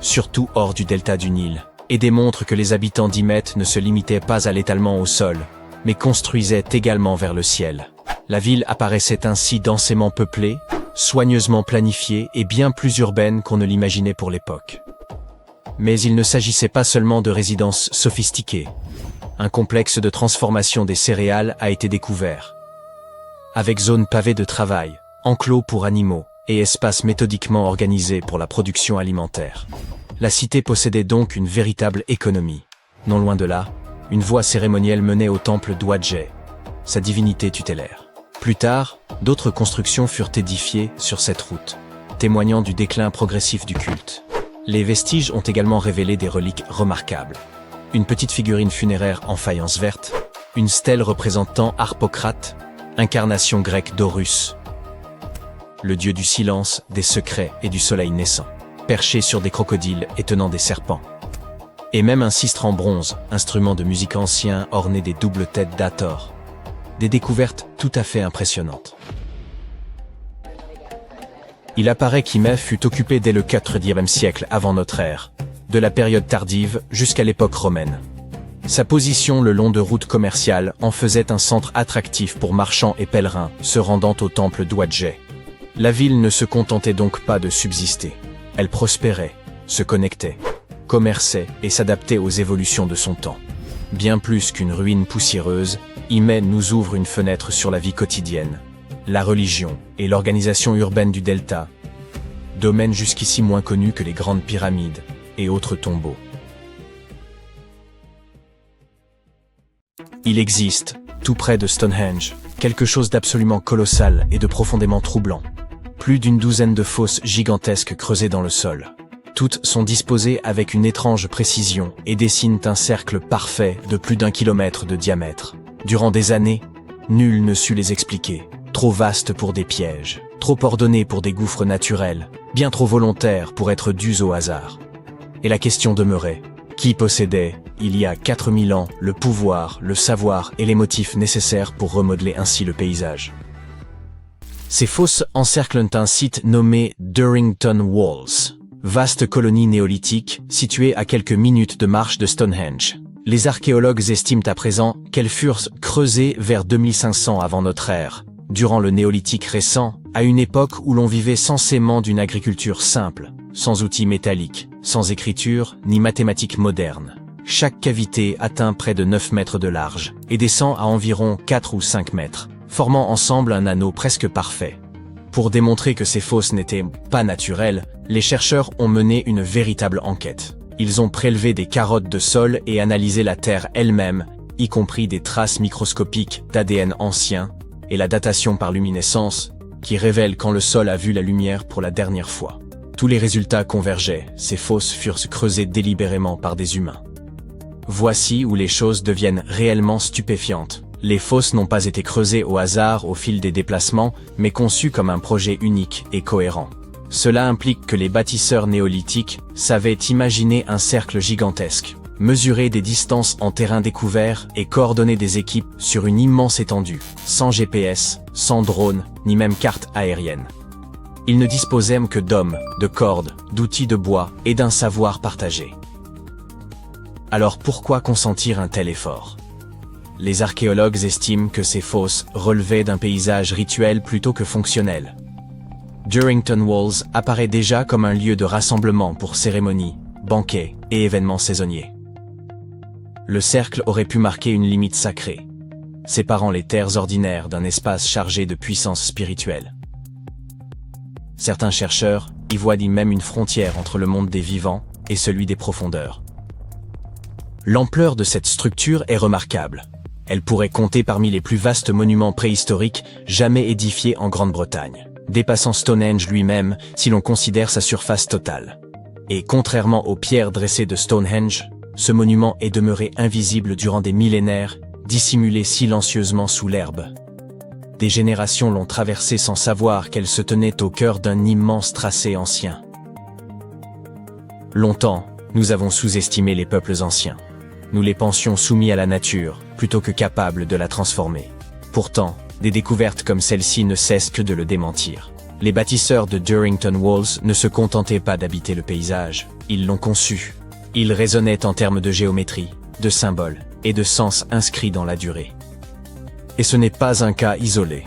surtout hors du delta du Nil, et démontre que les habitants d'Imet ne se limitaient pas à l'étalement au sol, mais construisaient également vers le ciel. La ville apparaissait ainsi densément peuplée, soigneusement planifiée et bien plus urbaine qu'on ne l'imaginait pour l'époque. Mais il ne s'agissait pas seulement de résidences sophistiquées. Un complexe de transformation des céréales a été découvert, avec zones pavées de travail, enclos pour animaux et espaces méthodiquement organisés pour la production alimentaire. La cité possédait donc une véritable économie. Non loin de là, Une voie cérémonielle menait au temple d'Ouadjet, sa divinité tutélaire. Plus tard, d'autres constructions furent édifiées sur cette route, témoignant du déclin progressif du culte. Les vestiges ont également révélé des reliques remarquables. Une petite figurine funéraire en faïence verte, une stèle représentant Harpocrate, incarnation grecque d'Horus, le dieu du silence, des secrets et du soleil naissant, perché sur des crocodiles et tenant des serpents. Et même un sistre en bronze, instrument de musique ancien orné des doubles têtes d'Hathor. Des découvertes tout à fait impressionnantes. Il apparaît qu'Hymès fut occupé dès le IVe siècle avant notre ère, de la période tardive jusqu'à l'époque romaine. Sa position le long de routes commerciales en faisait un centre attractif pour marchands et pèlerins se rendant au temple d'Ouadjet. La ville ne se contentait donc pas de subsister. Elle prospérait, se connectait, commerçait et s'adaptait aux évolutions de son temps. Bien plus qu'une ruine poussiéreuse, Hymès nous ouvre une fenêtre sur la vie quotidienne, la religion et l'organisation urbaine du delta, domaine jusqu'ici moins connu que les grandes pyramides et autres tombeaux. Il existe, tout près de Stonehenge, quelque chose d'absolument colossal et de profondément troublant. Plus d'une douzaine de fosses gigantesques creusées dans le sol. Toutes sont disposées avec une étrange précision et dessinent un cercle parfait de plus d'1 kilomètre de diamètre. Durant des années, nul ne sut les expliquer. Trop vastes pour des pièges, trop ordonnés pour des gouffres naturels, bien trop volontaires pour être dus au hasard. Et la question demeurait, qui possédait, il y a 4000 ans, le pouvoir, le savoir et les motifs nécessaires pour remodeler ainsi le paysage? Ces fosses encerclent un site nommé Durrington Walls. Vaste colonie néolithique, située à quelques minutes de marche de Stonehenge. Les archéologues estiment à présent qu'elles furent creusées vers 2500 avant notre ère, durant le néolithique récent, à une époque où l'on vivait censément d'une agriculture simple, sans outils métalliques, sans écriture ni mathématiques modernes. Chaque cavité atteint près de 9 mètres de large et descend à environ 4 ou 5 mètres, formant ensemble un anneau presque parfait. Pour démontrer que ces fosses n'étaient pas naturelles, les chercheurs ont mené une véritable enquête. Ils ont prélevé des carottes de sol et analysé la terre elle-même, y compris des traces microscopiques d'ADN ancien, et la datation par luminescence, qui révèle quand le sol a vu la lumière pour la dernière fois. Tous les résultats convergeaient, ces fosses furent creusées délibérément par des humains. Voici où les choses deviennent réellement stupéfiantes. Les fosses n'ont pas été creusées au hasard au fil des déplacements, mais conçues comme un projet unique et cohérent. Cela implique que les bâtisseurs néolithiques savaient imaginer un cercle gigantesque, mesurer des distances en terrain découvert et coordonner des équipes sur une immense étendue, sans GPS, sans drone, ni même carte aérienne. Ils ne disposaient que d'hommes, de cordes, d'outils de bois et d'un savoir partagé. Alors pourquoi consentir un tel effort? Les archéologues estiment que ces fosses relevaient d'un paysage rituel plutôt que fonctionnel. Durrington Walls apparaît déjà comme un lieu de rassemblement pour cérémonies, banquets et événements saisonniers. Le cercle aurait pu marquer une limite sacrée, séparant les terres ordinaires d'un espace chargé de puissance spirituelle. Certains chercheurs y voient même une frontière entre le monde des vivants et celui des profondeurs. L'ampleur de cette structure est remarquable. Elle pourrait compter parmi les plus vastes monuments préhistoriques jamais édifiés en Grande-Bretagne, dépassant Stonehenge lui-même si l'on considère sa surface totale. Et contrairement aux pierres dressées de Stonehenge, ce monument est demeuré invisible durant des millénaires, dissimulé silencieusement sous l'herbe. Des générations l'ont traversé sans savoir qu'elle se tenait au cœur d'un immense tracé ancien. Longtemps, nous avons sous-estimé les peuples anciens. Nous les pensions soumis à la nature, plutôt que capables de la transformer. Pourtant, des découvertes comme celle-ci ne cessent que de le démentir. Les bâtisseurs de Durrington Walls ne se contentaient pas d'habiter le paysage, ils l'ont conçu. Ils raisonnaient en termes de géométrie, de symboles et de sens inscrits dans la durée. Et ce n'est pas un cas isolé.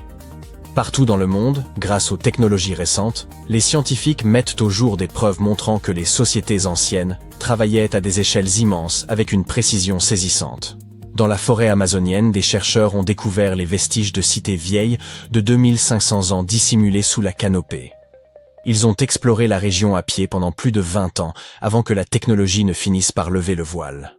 Partout dans le monde, grâce aux technologies récentes, les scientifiques mettent au jour des preuves montrant que les sociétés anciennes travaillaient à des échelles immenses avec une précision saisissante. Dans la forêt amazonienne, des chercheurs ont découvert les vestiges de cités vieilles de 2500 ans dissimulées sous la canopée. Ils ont exploré la région à pied pendant plus de 20 ans avant que la technologie ne finisse par lever le voile.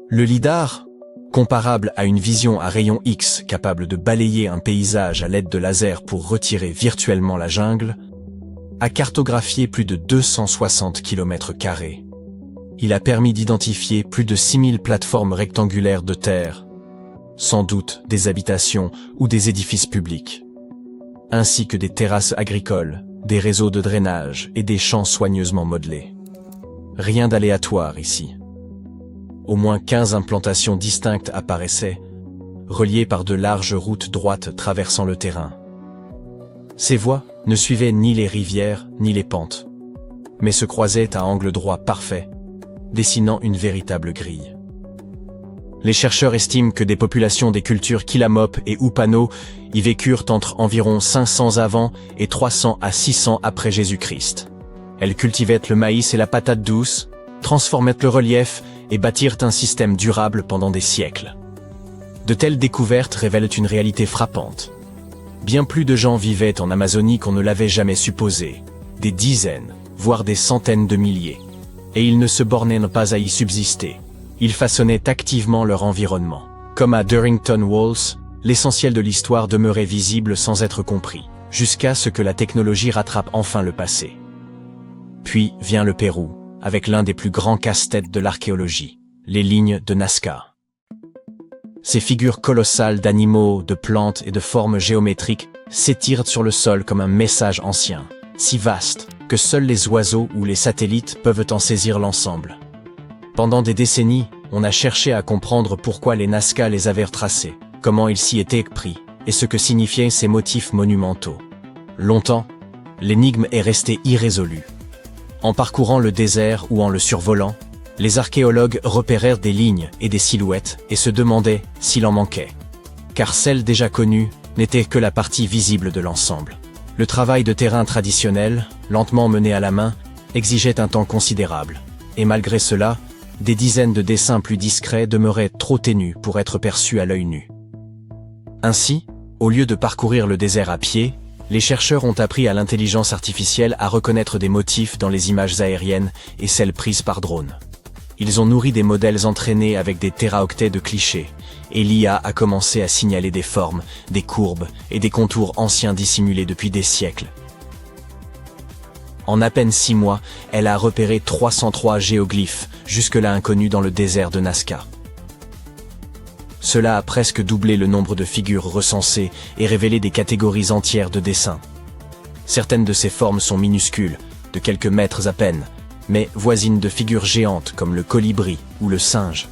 Le lidar, comparable à une vision à rayon X capable de balayer un paysage à l'aide de lasers pour retirer virtuellement la jungle, a cartographié plus de 260 km². Il a permis d'identifier plus de 6000 plateformes rectangulaires de terre, sans doute des habitations ou des édifices publics, ainsi que des terrasses agricoles, des réseaux de drainage et des champs soigneusement modelés. Rien d'aléatoire ici. Au moins 15 implantations distinctes apparaissaient, reliées par de larges routes droites traversant le terrain. Ces voies ne suivaient ni les rivières ni les pentes, mais se croisaient à angle droit parfait, dessinant une véritable grille. Les chercheurs estiment que des populations des cultures Kilamop et Upano y vécurent entre environ 500 avant et 300 à 600 après Jésus-Christ. Elles cultivaient le maïs et la patate douce, transformaient le relief et bâtirent un système durable pendant des siècles. De telles découvertes révèlent une réalité frappante. Bien plus de gens vivaient en Amazonie qu'on ne l'avait jamais supposé, des dizaines, voire des centaines de milliers. Et ils ne se bornaient pas à y subsister. Ils façonnaient activement leur environnement. Comme à Durrington Walls, l'essentiel de l'histoire demeurait visible sans être compris, jusqu'à ce que la technologie rattrape enfin le passé. Puis vient le Pérou, avec l'un des plus grands casse-têtes de l'archéologie, les lignes de Nazca. Ces figures colossales d'animaux, de plantes et de formes géométriques s'étirent sur le sol comme un message ancien, si vaste que seuls les oiseaux ou les satellites peuvent en saisir l'ensemble. Pendant des décennies, on a cherché à comprendre pourquoi les Nazca les avaient tracés, comment ils s'y étaient pris, et ce que signifiaient ces motifs monumentaux. Longtemps, l'énigme est restée irrésolue. En parcourant le désert ou en le survolant, les archéologues repérèrent des lignes et des silhouettes et se demandaient s'il en manquait. Car celles déjà connues n'étaient que la partie visible de l'ensemble. Le travail de terrain traditionnel, lentement mené à la main, exigeait un temps considérable. Et malgré cela, des dizaines de dessins plus discrets demeuraient trop ténus pour être perçus à l'œil nu. Ainsi, au lieu de parcourir le désert à pied, les chercheurs ont appris à l'intelligence artificielle à reconnaître des motifs dans les images aériennes et celles prises par drone. Ils ont nourri des modèles entraînés avec des téraoctets de clichés, et l'IA a commencé à signaler des formes, des courbes et des contours anciens dissimulés depuis des siècles. En à peine 6 mois, elle a repéré 303 géoglyphes, jusque-là inconnus dans le désert de Nazca. Cela a presque doublé le nombre de figures recensées et révélé des catégories entières de dessins. Certaines de ces formes sont minuscules, de quelques mètres à peine, mais voisines de figures géantes comme le colibri ou le singe.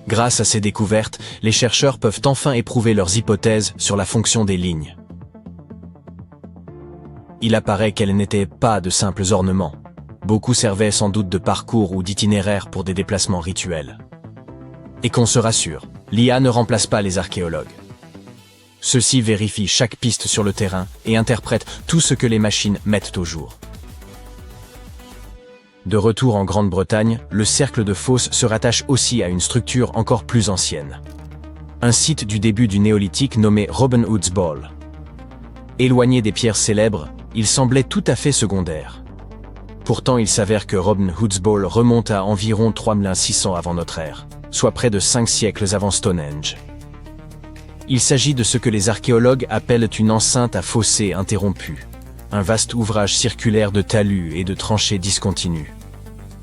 Grâce à ces découvertes, les chercheurs peuvent enfin éprouver leurs hypothèses sur la fonction des lignes. Il apparaît qu'elles n'étaient pas de simples ornements. Beaucoup servaient sans doute de parcours ou d'itinéraires pour des déplacements rituels. Et qu'on se rassure, l'IA ne remplace pas les archéologues. Ceux-ci vérifient chaque piste sur le terrain et interprètent tout ce que les machines mettent au jour. De retour en Grande-Bretagne, le cercle de Fos se rattache aussi à une structure encore plus ancienne. Un site du début du néolithique nommé Robin Hood's Ball. Éloigné des pierres célèbres, il semblait tout à fait secondaire. Pourtant, il s'avère que Robin Hood's Ball remonte à environ 3600 avant notre ère, soit près de 5 siècles avant Stonehenge. Il s'agit de ce que les archéologues appellent une enceinte à fossés interrompus, un vaste ouvrage circulaire de talus et de tranchées discontinues.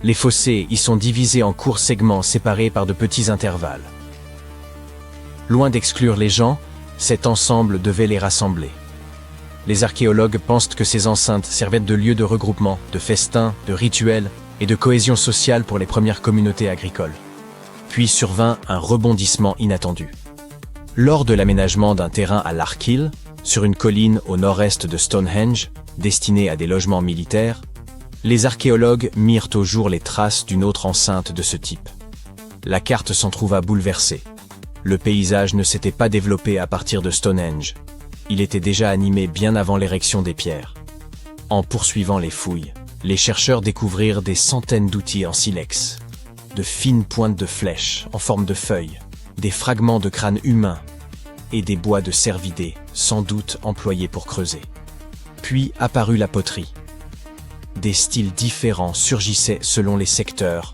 Les fossés y sont divisés en courts segments séparés par de petits intervalles. Loin d'exclure les gens, cet ensemble devait les rassembler. Les archéologues pensent que ces enceintes servaient de lieux de regroupement, de festins, de rituels et de cohésion sociale pour les premières communautés agricoles. Puis survint un rebondissement inattendu. Lors de l'aménagement d'un terrain à Larkhill, sur une colline au nord-est de Stonehenge, destinée à des logements militaires, les archéologues mirent au jour les traces d'une autre enceinte de ce type. La carte s'en trouva bouleversée. Le paysage ne s'était pas développé à partir de Stonehenge. Il était déjà animé bien avant l'érection des pierres. En poursuivant les fouilles, les chercheurs découvrirent des centaines d'outils en silex, de fines pointes de flèches en forme de feuilles, des fragments de crânes humains et des bois de cervidés, sans doute employés pour creuser. Puis apparut la poterie. Des styles différents surgissaient selon les secteurs,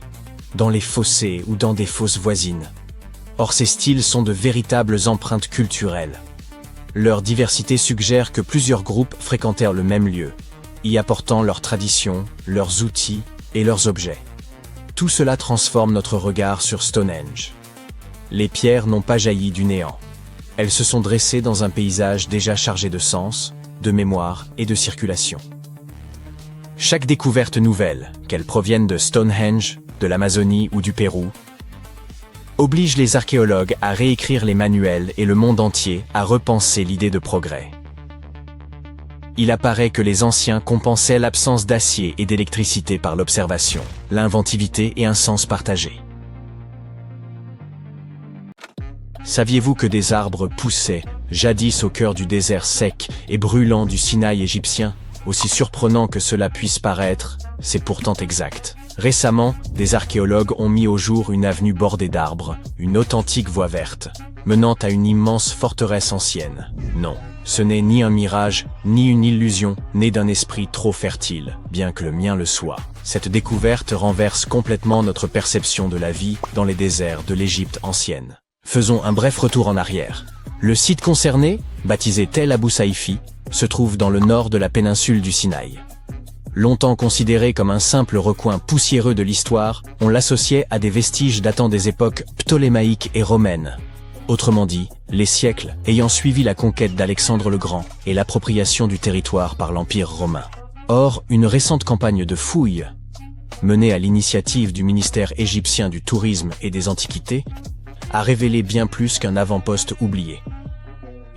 dans les fossés ou dans des fosses voisines. Or ces styles sont de véritables empreintes culturelles. Leur diversité suggère que plusieurs groupes fréquentèrent le même lieu, y apportant leurs traditions, leurs outils et leurs objets. Tout cela transforme notre regard sur Stonehenge. Les pierres n'ont pas jailli du néant. Elles se sont dressées dans un paysage déjà chargé de sens, de mémoire et de circulation. Chaque découverte nouvelle, qu'elle provienne de Stonehenge, de l'Amazonie ou du Pérou, oblige les archéologues à réécrire les manuels et le monde entier à repenser l'idée de progrès. Il apparaît que les anciens compensaient l'absence d'acier et d'électricité par l'observation, l'inventivité et un sens partagé. Saviez-vous que des arbres poussaient, jadis au cœur du désert sec et brûlant du Sinaï égyptien? Aussi surprenant que cela puisse paraître, c'est pourtant exact. Récemment, des archéologues ont mis au jour une avenue bordée d'arbres, une authentique voie verte, menant à une immense forteresse ancienne. Non, ce n'est ni un mirage, ni une illusion, née d'un esprit trop fertile, bien que le mien le soit. Cette découverte renverse complètement notre perception de la vie dans les déserts de l'Égypte ancienne. Faisons un bref retour en arrière. Le site concerné, baptisé Tel Abou Saifi, se trouve dans le nord de la péninsule du Sinaï. Longtemps considéré comme un simple recoin poussiéreux de l'histoire, on l'associait à des vestiges datant des époques ptolémaïques et romaines. Autrement dit, les siècles ayant suivi la conquête d'Alexandre le Grand et l'appropriation du territoire par l'Empire romain. Or, une récente campagne de fouilles, menée à l'initiative du ministère égyptien du Tourisme et des Antiquités, a révélé bien plus qu'un avant-poste oublié.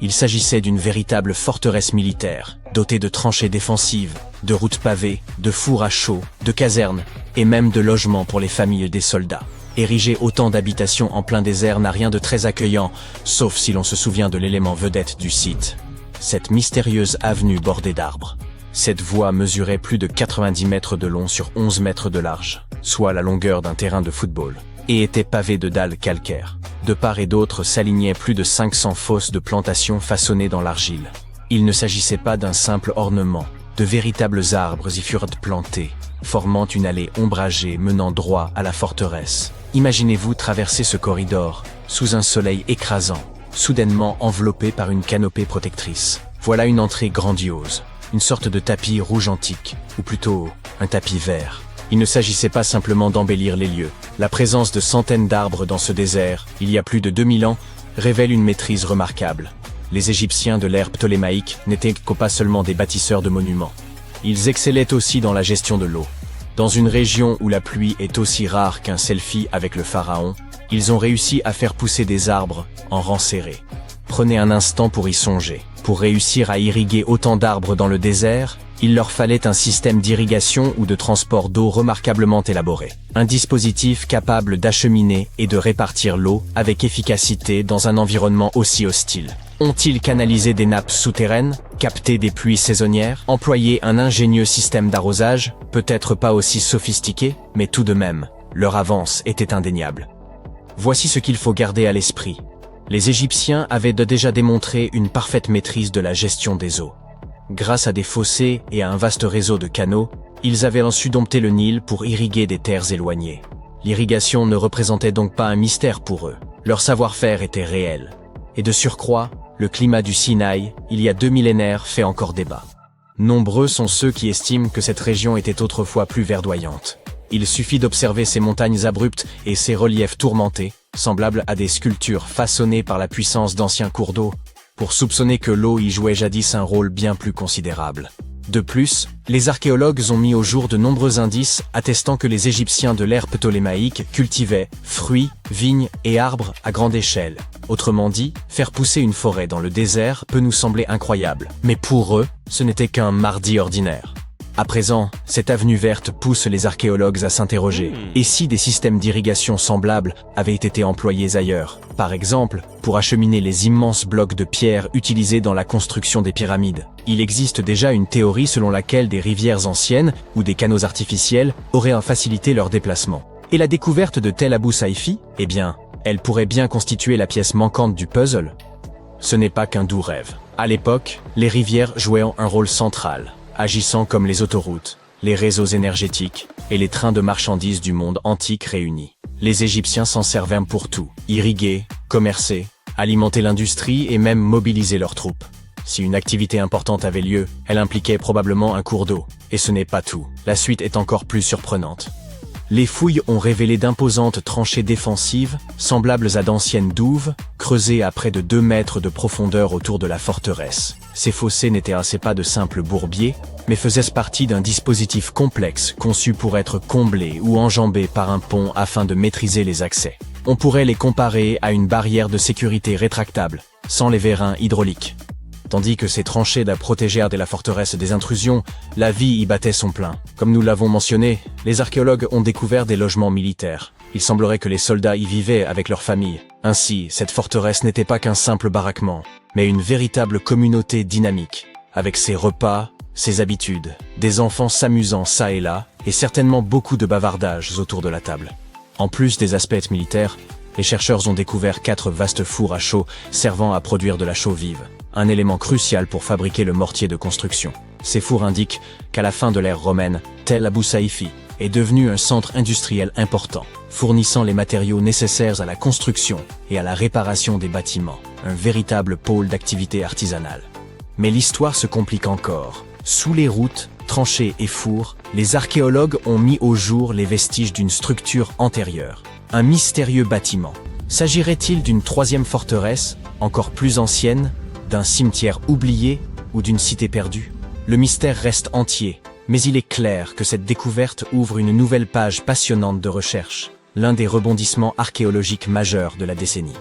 Il s'agissait d'une véritable forteresse militaire, dotée de tranchées défensives, de routes pavées, de fours à chaux, de casernes, et même de logements pour les familles des soldats. Ériger autant d'habitations en plein désert n'a rien de très accueillant, sauf si l'on se souvient de l'élément vedette du site. Cette mystérieuse avenue bordée d'arbres. Cette voie mesurait plus de 90 mètres de long sur 11 mètres de large, soit la longueur d'un terrain de football, et était pavée de dalles calcaires. De part et d'autre s'alignaient plus de 500 fosses de plantations façonnées dans l'argile. Il ne s'agissait pas d'un simple ornement, de véritables arbres y furent plantés, formant une allée ombragée menant droit à la forteresse. Imaginez-vous traverser ce corridor, sous un soleil écrasant, soudainement enveloppé par une canopée protectrice. Voilà une entrée grandiose, une sorte de tapis rouge antique, ou plutôt un tapis vert. Il ne s'agissait pas simplement d'embellir les lieux. La présence de centaines d'arbres dans ce désert, il y a plus de 2000 ans, révèle une maîtrise remarquable. Les Égyptiens de l'ère ptolémaïque n'étaient pas seulement des bâtisseurs de monuments. Ils excellaient aussi dans la gestion de l'eau. Dans une région où la pluie est aussi rare qu'un selfie avec le pharaon, ils ont réussi à faire pousser des arbres en rang serré. Prenez un instant pour y songer. Pour réussir à irriguer autant d'arbres dans le désert, il leur fallait un système d'irrigation ou de transport d'eau remarquablement élaboré. Un dispositif capable d'acheminer et de répartir l'eau avec efficacité dans un environnement aussi hostile. Ont-ils canalisé des nappes souterraines, capté des pluies saisonnières, employé un ingénieux système d'arrosage, peut-être pas aussi sophistiqué, mais tout de même, leur avance était indéniable. Voici ce qu'il faut garder à l'esprit. Les Égyptiens avaient déjà démontré une parfaite maîtrise de la gestion des eaux. Grâce à des fossés et à un vaste réseau de canaux, ils avaient su dompter le Nil pour irriguer des terres éloignées. L'irrigation ne représentait donc pas un mystère pour eux. Leur savoir-faire était réel. Et de surcroît, le climat du Sinaï, il y a 2 millénaires, fait encore débat. Nombreux sont ceux qui estiment que cette région était autrefois plus verdoyante. Il suffit d'observer ces montagnes abruptes et ces reliefs tourmentés, semblables à des sculptures façonnées par la puissance d'anciens cours d'eau, pour soupçonner que l'eau y jouait jadis un rôle bien plus considérable. De plus, les archéologues ont mis au jour de nombreux indices attestant que les Égyptiens de l'ère ptolémaïque cultivaient fruits, vignes et arbres à grande échelle. Autrement dit, faire pousser une forêt dans le désert peut nous sembler incroyable, mais pour eux, ce n'était qu'un mardi ordinaire. À présent, cette avenue verte pousse les archéologues à s'interroger. Et si des systèmes d'irrigation semblables avaient été employés ailleurs? Par exemple, pour acheminer les immenses blocs de pierre utilisés dans la construction des pyramides. Il existe déjà une théorie selon laquelle des rivières anciennes ou des canaux artificiels auraient facilité leur déplacement. Et la découverte de Tel Abou Saifi? Eh bien, elle pourrait bien constituer la pièce manquante du puzzle. Ce n'est pas qu'un doux rêve. À l'époque, les rivières jouaient un rôle central, agissant comme les autoroutes, les réseaux énergétiques et les trains de marchandises du monde antique réunis. Les Égyptiens s'en servaient pour tout, irriguer, commercer, alimenter l'industrie et même mobiliser leurs troupes. Si une activité importante avait lieu, elle impliquait probablement un cours d'eau. Et ce n'est pas tout. La suite est encore plus surprenante. Les fouilles ont révélé d'imposantes tranchées défensives, semblables à d'anciennes douves, creusées à près de 2 mètres de profondeur autour de la forteresse. Ces fossés n'étaient pas de simples bourbiers, mais faisaient partie d'un dispositif complexe conçu pour être comblé ou enjambé par un pont afin de maîtriser les accès. On pourrait les comparer à une barrière de sécurité rétractable, sans les vérins hydrauliques. Tandis que ces tranchées protégèrent de la forteresse des intrusions, la vie y battait son plein. Comme nous l'avons mentionné, les archéologues ont découvert des logements militaires. Il semblerait que les soldats y vivaient avec leurs familles. Ainsi, cette forteresse n'était pas qu'un simple baraquement, mais une véritable communauté dynamique, avec ses repas, ses habitudes, des enfants s'amusant ça et là, et certainement beaucoup de bavardages autour de la table. En plus des aspects militaires, les chercheurs ont découvert 4 vastes fours à chaux servant à produire de la chaux vive, un élément crucial pour fabriquer le mortier de construction. Ces fours indiquent qu'à la fin de l'ère romaine, Tel Abou Saifi est devenu un centre industriel important, fournissant les matériaux nécessaires à la construction et à la réparation des bâtiments, un véritable pôle d'activité artisanale. Mais l'histoire se complique encore. Sous les routes, tranchées et fours, les archéologues ont mis au jour les vestiges d'une structure antérieure, un mystérieux bâtiment. S'agirait-il d'une 3e forteresse, encore plus ancienne, d'un cimetière oublié ou d'une cité perdue? Le mystère reste entier, mais il est clair que cette découverte ouvre une nouvelle page passionnante de recherche, l'un des rebondissements archéologiques majeurs de la décennie.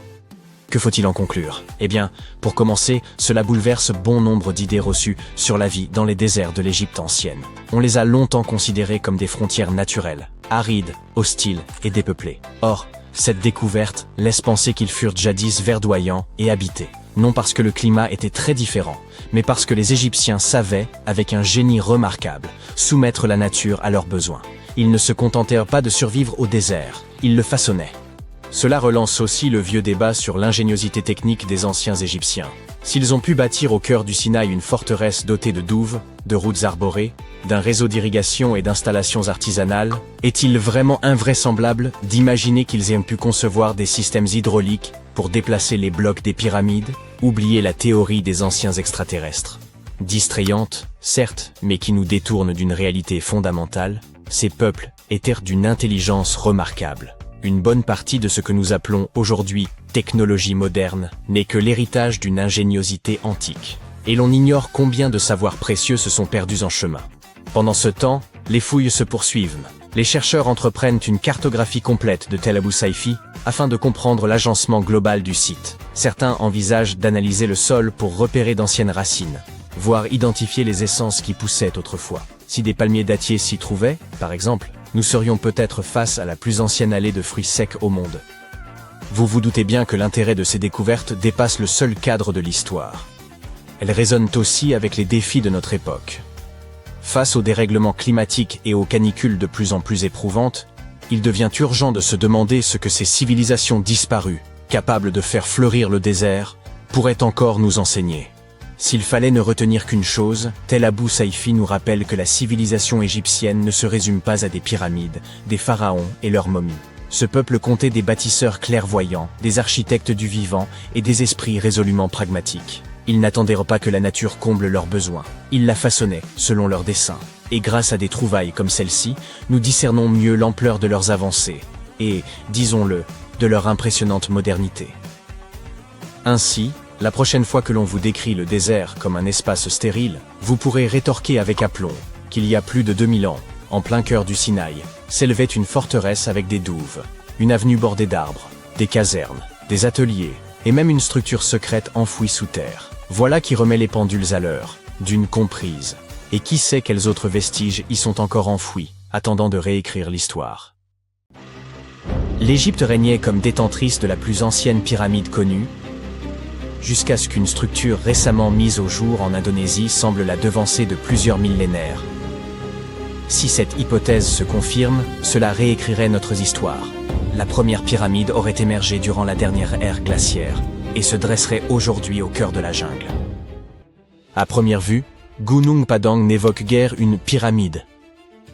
Que faut-il en conclure? Eh bien, pour commencer, cela bouleverse bon nombre d'idées reçues sur la vie dans les déserts de l'Égypte ancienne. On les a longtemps considérés comme des frontières naturelles, arides, hostiles et dépeuplées. Or, cette découverte laisse penser qu'ils furent jadis verdoyants et habités. Non parce que le climat était très différent, mais parce que les Égyptiens savaient, avec un génie remarquable, soumettre la nature à leurs besoins. Ils ne se contentèrent pas de survivre au désert, ils le façonnaient. Cela relance aussi le vieux débat sur l'ingéniosité technique des anciens Égyptiens. S'ils ont pu bâtir au cœur du Sinaï une forteresse dotée de douves, de routes arborées, d'un réseau d'irrigation et d'installations artisanales, est-il vraiment invraisemblable d'imaginer qu'ils aient pu concevoir des systèmes hydrauliques pour déplacer les blocs des pyramides? Oublier la théorie des anciens extraterrestres. Distrayante, certes, mais qui nous détourne d'une réalité fondamentale, ces peuples étaient d'une intelligence remarquable. Une bonne partie de ce que nous appelons aujourd'hui technologie moderne n'est que l'héritage d'une ingéniosité antique. Et l'on ignore combien de savoirs précieux se sont perdus en chemin. Pendant ce temps, les fouilles se poursuivent. Les chercheurs entreprennent une cartographie complète de Tel Abou Saifi afin de comprendre l'agencement global du site. Certains envisagent d'analyser le sol pour repérer d'anciennes racines, voire identifier les essences qui poussaient autrefois. Si des palmiers dattiers s'y trouvaient, par exemple, nous serions peut-être face à la plus ancienne allée de fruits secs au monde. Vous vous doutez bien que l'intérêt de ces découvertes dépasse le seul cadre de l'histoire. Elles résonnent aussi avec les défis de notre époque. Face aux dérèglements climatiques et aux canicules de plus en plus éprouvantes, il devient urgent de se demander ce que ces civilisations disparues, capables de faire fleurir le désert, pourraient encore nous enseigner. S'il fallait ne retenir qu'une chose, Tel Abou Saifi nous rappelle que la civilisation égyptienne ne se résume pas à des pyramides, des pharaons et leurs momies. Ce peuple comptait des bâtisseurs clairvoyants, des architectes du vivant et des esprits résolument pragmatiques. Ils n'attendaient pas que la nature comble leurs besoins. Ils la façonnaient selon leurs desseins. Et grâce à des trouvailles comme celle-ci, nous discernons mieux l'ampleur de leurs avancées et, disons-le, de leur impressionnante modernité. Ainsi, la prochaine fois que l'on vous décrit le désert comme un espace stérile, vous pourrez rétorquer avec aplomb qu'il y a plus de 2000 ans, en plein cœur du Sinaï, s'élevait une forteresse avec des douves, une avenue bordée d'arbres, des casernes, des ateliers, et même une structure secrète enfouie sous terre. Voilà qui remet les pendules à l'heure, d'une comprise. Et qui sait quels autres vestiges y sont encore enfouis, attendant de réécrire l'histoire. L'Égypte régnait comme détentrice de la plus ancienne pyramide connue, jusqu'à ce qu'une structure récemment mise au jour en Indonésie semble la devancer de plusieurs millénaires. Si cette hypothèse se confirme, cela réécrirait notre histoire. La première pyramide aurait émergé durant la dernière ère glaciaire et se dresserait aujourd'hui au cœur de la jungle. À première vue, Gunung Padang n'évoque guère une pyramide,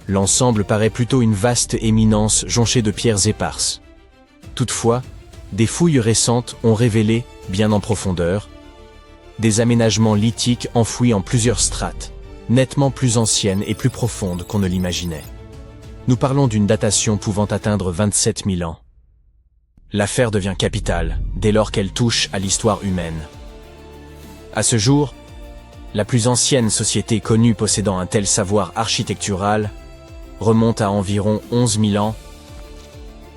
L'ensemble paraît plutôt une vaste éminence jonchée de pierres éparses. Toutefois, des fouilles récentes ont révélé, bien en profondeur, des aménagements lithiques enfouis en plusieurs strates, nettement plus anciennes et plus profondes qu'on ne l'imaginait. Nous parlons d'une datation pouvant atteindre 27 000 ans. L'affaire devient capitale dès lors qu'elle touche à l'histoire humaine. À ce jour, la plus ancienne société connue possédant un tel savoir architectural remonte à environ 11 000 ans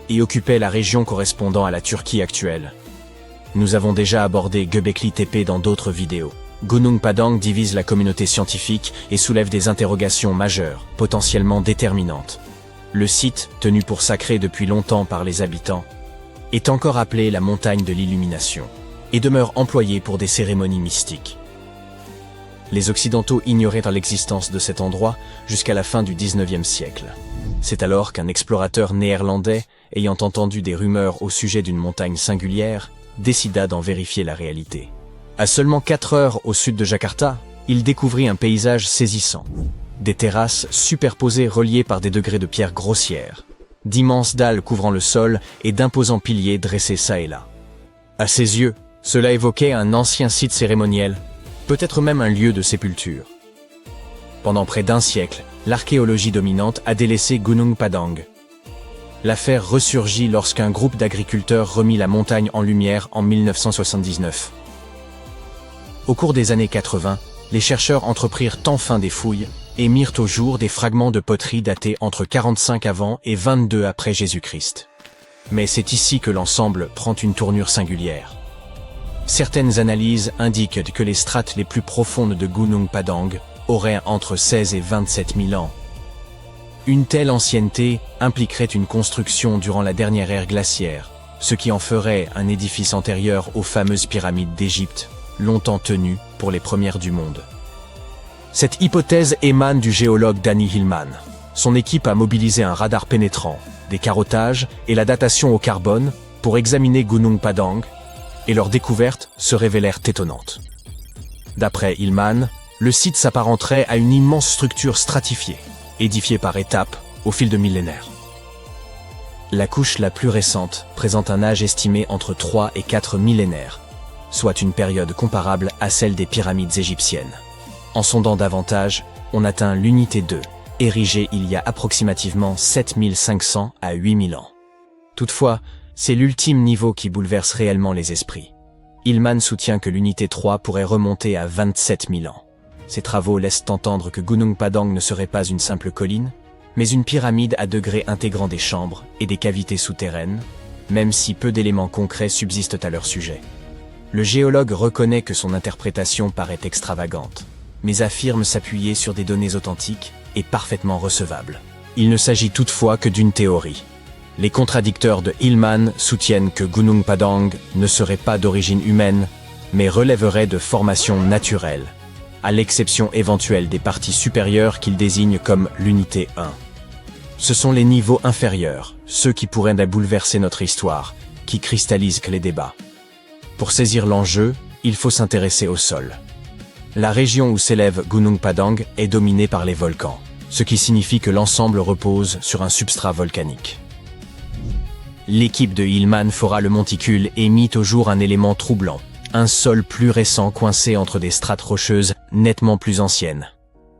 et occupait la région correspondant à la Turquie actuelle. Nous avons déjà abordé Göbekli Tepe dans d'autres vidéos. Gunung Padang divise la communauté scientifique et soulève des interrogations majeures, potentiellement déterminantes. Le site, tenu pour sacré depuis longtemps par les habitants, est encore appelé la montagne de l'illumination et demeure employé pour des cérémonies mystiques. Les Occidentaux ignoraient l'existence de cet endroit jusqu'à la fin du XIXe siècle. C'est alors qu'un explorateur néerlandais, ayant entendu des rumeurs au sujet d'une montagne singulière, décida d'en vérifier la réalité. À seulement 4 heures au sud de Jakarta, il découvrit un paysage saisissant. Des terrasses superposées reliées par des degrés de pierre grossière, d'immenses dalles couvrant le sol et d'imposants piliers dressés çà et là. À ses yeux, cela évoquait un ancien site cérémoniel, peut-être même un lieu de sépulture. Pendant près d'un siècle, l'archéologie dominante a délaissé Gunung Padang. L'affaire ressurgit lorsqu'un groupe d'agriculteurs remit la montagne en lumière en 1979. Au cours des années 80, les chercheurs entreprirent enfin des fouilles et mirent au jour des fragments de poterie datés entre 45 avant et 22 après Jésus-Christ. Mais c'est ici que l'ensemble prend une tournure singulière. Certaines analyses indiquent que les strates les plus profondes de Gunung Padang auraient entre 16 et 27 000 ans. Une telle ancienneté impliquerait une construction durant la dernière ère glaciaire, ce qui en ferait un édifice antérieur aux fameuses pyramides d'Égypte, longtemps tenues pour les premières du monde. Cette hypothèse émane du géologue Danny Hillman. Son équipe a mobilisé un radar pénétrant, des carottages et la datation au carbone pour examiner Gunung Padang, et leurs découvertes se révélèrent étonnantes. D'après Hillman, le site s'apparenterait à une immense structure stratifiée, édifiée par étapes au fil de millénaires. La couche la plus récente présente un âge estimé entre 3 et 4 millénaires, soit une période comparable à celle des pyramides égyptiennes. En sondant davantage, on atteint l'unité 2, érigée il y a approximativement 7500 à 8000 ans. Toutefois, c'est l'ultime niveau qui bouleverse réellement les esprits. Hillman soutient que l'unité 3 pourrait remonter à 27 000 ans. Ces travaux laissent entendre que Gunung Padang ne serait pas une simple colline, mais une pyramide à degrés intégrant des chambres et des cavités souterraines, même si peu d'éléments concrets subsistent à leur sujet. Le géologue reconnaît que son interprétation paraît extravagante, mais affirme s'appuyer sur des données authentiques et parfaitement recevables. Il ne s'agit toutefois que d'une théorie. Les contradicteurs de Hillman soutiennent que Gunung Padang ne serait pas d'origine humaine, mais relèverait de formations naturelles, à l'exception éventuelle des parties supérieures qu'ils désignent comme l'unité 1. Ce sont les niveaux inférieurs, ceux qui pourraient bouleverser notre histoire, qui cristallisent les débats. Pour saisir l'enjeu, il faut s'intéresser au sol. La région où s'élève Gunung Padang est dominée par les volcans, ce qui signifie que l'ensemble repose sur un substrat volcanique. L'équipe de Hillman fera le monticule et mit au jour un élément troublant, un sol plus récent coincé entre des strates rocheuses nettement plus anciennes.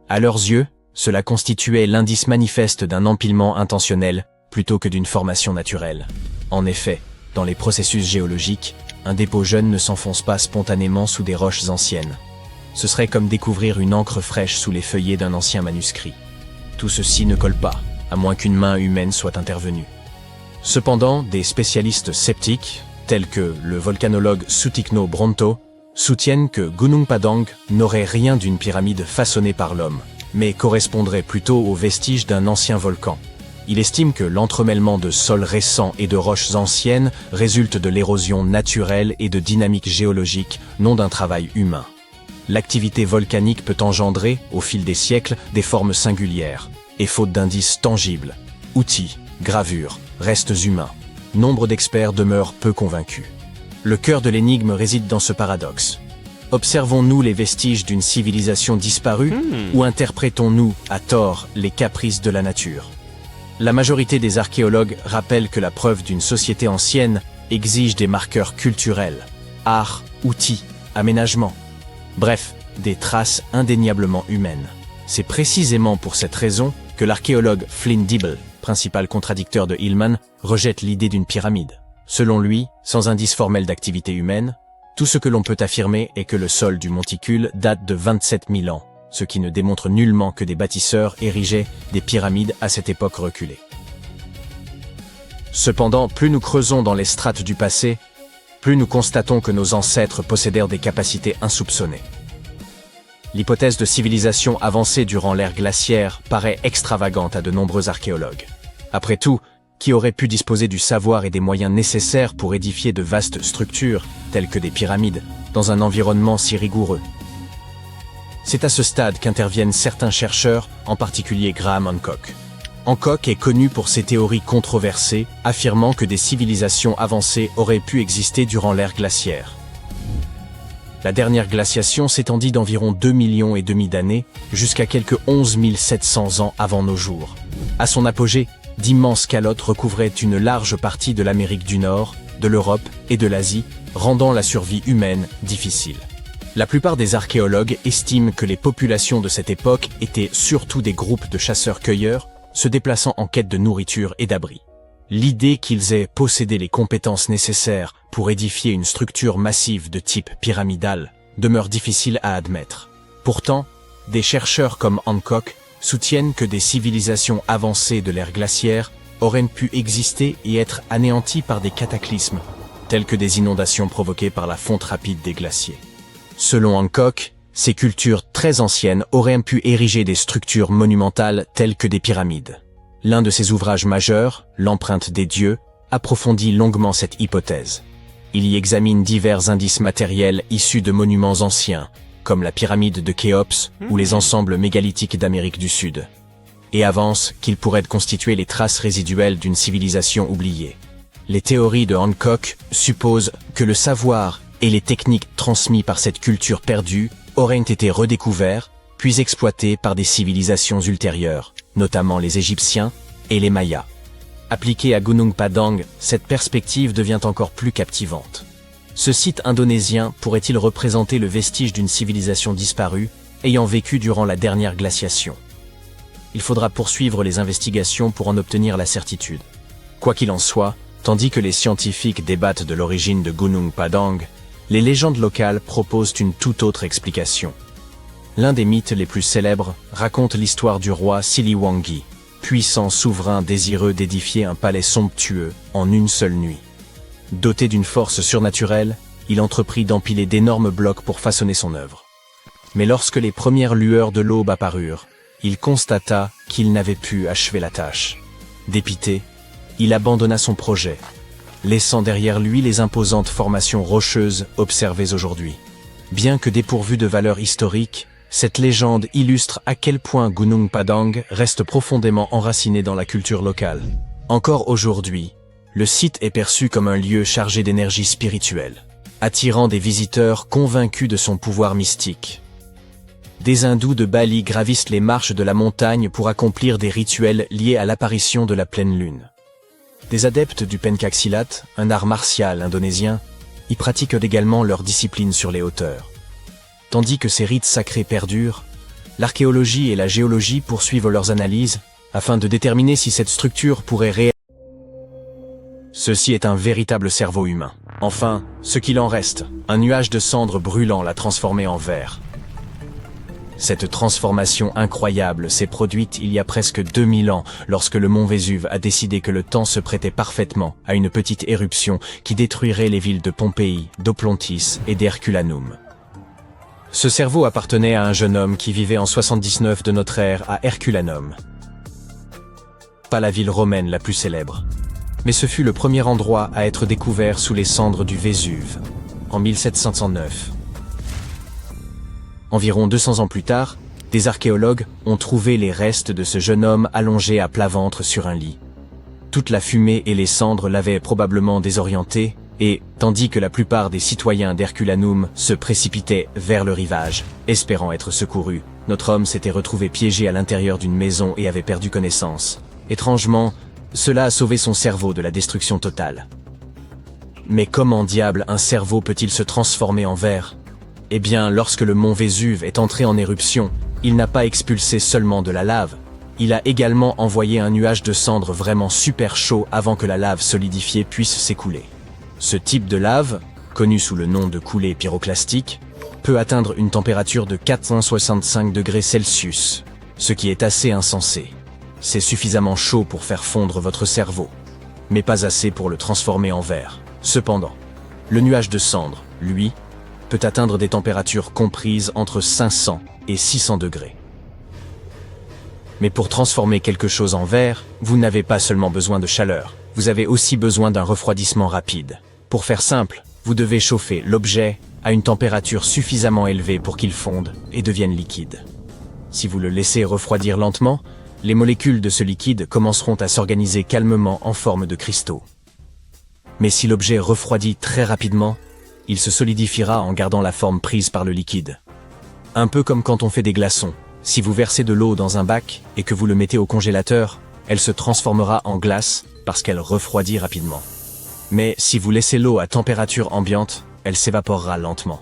À leurs yeux, cela constituait l'indice manifeste d'un empilement intentionnel plutôt que d'une formation naturelle. En effet, dans les processus géologiques, un dépôt jeune ne s'enfonce pas spontanément sous des roches anciennes. Ce serait comme découvrir une encre fraîche sous les feuillets d'un ancien manuscrit. Tout ceci ne colle pas, à moins qu'une main humaine soit intervenue. Cependant, des spécialistes sceptiques, tels que le volcanologue Sutikno Bronto, soutiennent que Gunung Padang n'aurait rien d'une pyramide façonnée par l'homme, mais correspondrait plutôt aux vestiges d'un ancien volcan. Il estime que l'entremêlement de sols récents et de roches anciennes résulte de l'érosion naturelle et de dynamique géologique, non d'un travail humain. L'activité volcanique peut engendrer, au fil des siècles, des formes singulières, et faute d'indices tangibles, outils, gravures, restes humains, nombre d'experts demeurent peu convaincus. Le cœur de l'énigme réside dans ce paradoxe. Observons-nous les vestiges d'une civilisation disparue ou interprétons-nous, à tort, les caprices de la nature? La majorité des archéologues rappellent que la preuve d'une société ancienne exige des marqueurs culturels, art, outils, aménagement. Bref, des traces indéniablement humaines. C'est précisément pour cette raison que l'archéologue Flynn Dibble, principal contradicteur de Hillman, rejette l'idée d'une pyramide. Selon lui, sans indice formel d'activité humaine, tout ce que l'on peut affirmer est que le sol du monticule date de 27 000 ans, ce qui ne démontre nullement que des bâtisseurs érigeaient des pyramides à cette époque reculée. Cependant, plus nous creusons dans les strates du passé, plus nous constatons que nos ancêtres possédèrent des capacités insoupçonnées. L'hypothèse de civilisation avancée durant l'ère glaciaire paraît extravagante à de nombreux archéologues. Après tout, qui aurait pu disposer du savoir et des moyens nécessaires pour édifier de vastes structures, telles que des pyramides, dans un environnement si rigoureux? C'est à ce stade qu'interviennent certains chercheurs, en particulier Graham Hancock. Hancock est connu pour ses théories controversées, affirmant que des civilisations avancées auraient pu exister durant l'ère glaciaire. La dernière glaciation s'étendit d'environ 2,5 millions d'années, jusqu'à quelques 11 700 ans avant nos jours. À son apogée, d'immenses calottes recouvraient une large partie de l'Amérique du Nord, de l'Europe et de l'Asie, rendant la survie humaine difficile. La plupart des archéologues estiment que les populations de cette époque étaient surtout des groupes de chasseurs-cueilleurs, se déplaçant en quête de nourriture et d'abri. L'idée qu'ils aient possédé les compétences nécessaires pour édifier une structure massive de type pyramidal demeure difficile à admettre. Pourtant, des chercheurs comme Hancock soutiennent que des civilisations avancées de l'ère glaciaire auraient pu exister et être anéanties par des cataclysmes, tels que des inondations provoquées par la fonte rapide des glaciers. Selon Hancock, ces cultures très anciennes auraient pu ériger des structures monumentales telles que des pyramides. L'un de ses ouvrages majeurs, L'empreinte des dieux, approfondit longuement cette hypothèse. Il y examine divers indices matériels issus de monuments anciens, comme la pyramide de Khéops ou les ensembles mégalithiques d'Amérique du Sud, et avance qu'ils pourraient constituer les traces résiduelles d'une civilisation oubliée. Les théories de Hancock supposent que le savoir et les techniques transmis par cette culture perdue auraient été redécouverts, puis exploités par des civilisations ultérieures, notamment les Égyptiens et les Mayas. Appliquée à Gunung Padang, cette perspective devient encore plus captivante. Ce site indonésien pourrait-il représenter le vestige d'une civilisation disparue, ayant vécu durant la dernière glaciation? Il faudra poursuivre les investigations pour en obtenir la certitude. Quoi qu'il en soit, tandis que les scientifiques débattent de l'origine de Gunung Padang, les légendes locales proposent une toute autre explication. L'un des mythes les plus célèbres raconte l'histoire du roi Siliwangi, puissant souverain désireux d'édifier un palais somptueux en une seule nuit. Doté d'une force surnaturelle, il entreprit d'empiler d'énormes blocs pour façonner son œuvre. Mais lorsque les premières lueurs de l'aube apparurent, il constata qu'il n'avait pu achever la tâche. Dépité, il abandonna son projet, laissant derrière lui les imposantes formations rocheuses observées aujourd'hui. Bien que dépourvue de valeur historique, cette légende illustre à quel point Gunung Padang reste profondément enraciné dans la culture locale. Encore aujourd'hui, le site est perçu comme un lieu chargé d'énergie spirituelle, attirant des visiteurs convaincus de son pouvoir mystique. Des hindous de Bali gravissent les marches de la montagne pour accomplir des rituels liés à l'apparition de la pleine lune. Des adeptes du pencaksilat, un art martial indonésien, y pratiquent également leur discipline sur les hauteurs. Tandis que ces rites sacrés perdurent, l'archéologie et la géologie poursuivent leurs analyses afin de déterminer si cette structure pourrait réellement... Ceci est un véritable cerveau humain. Enfin, ce qu'il en reste, un nuage de cendres brûlant l'a transformé en verre. Cette transformation incroyable s'est produite il y a presque 2000 ans lorsque le mont Vésuve a décidé que le temps se prêtait parfaitement à une petite éruption qui détruirait les villes de Pompéi, d'Oplontis et d'Herculanum. Ce cerveau appartenait à un jeune homme qui vivait en 79 de notre ère à Herculanum. Pas la ville romaine la plus célèbre, mais ce fut le premier endroit à être découvert sous les cendres du Vésuve, en 1709. Environ 200 ans plus tard, des archéologues ont trouvé les restes de ce jeune homme allongé à plat ventre sur un lit. Toute la fumée et les cendres l'avaient probablement désorienté, Et, tandis que la plupart des citoyens d'Herculanum se précipitaient vers le rivage, espérant être secourus, notre homme s'était retrouvé piégé à l'intérieur d'une maison et avait perdu connaissance. Étrangement, cela a sauvé son cerveau de la destruction totale. Mais comment diable un cerveau peut-il se transformer en verre? Eh bien, lorsque le mont Vésuve est entré en éruption, il n'a pas expulsé seulement de la lave, il a également envoyé un nuage de cendres vraiment super chaud avant que la lave solidifiée puisse s'écouler. Ce type de lave, connu sous le nom de coulée pyroclastique, peut atteindre une température de 465 degrés Celsius, ce qui est assez insensé. C'est suffisamment chaud pour faire fondre votre cerveau, mais pas assez pour le transformer en verre. Cependant, le nuage de cendres, lui, peut atteindre des températures comprises entre 500 et 600 degrés. Mais pour transformer quelque chose en verre, vous n'avez pas seulement besoin de chaleur, vous avez aussi besoin d'un refroidissement rapide. Pour faire simple, vous devez chauffer l'objet à une température suffisamment élevée pour qu'il fonde et devienne liquide. Si vous le laissez refroidir lentement, les molécules de ce liquide commenceront à s'organiser calmement en forme de cristaux. Mais si l'objet refroidit très rapidement, il se solidifiera en gardant la forme prise par le liquide. Un peu comme quand on fait des glaçons. Si vous versez de l'eau dans un bac et que vous le mettez au congélateur, elle se transformera en glace parce qu'elle refroidit rapidement. Mais si vous laissez l'eau à température ambiante, elle s'évaporera lentement.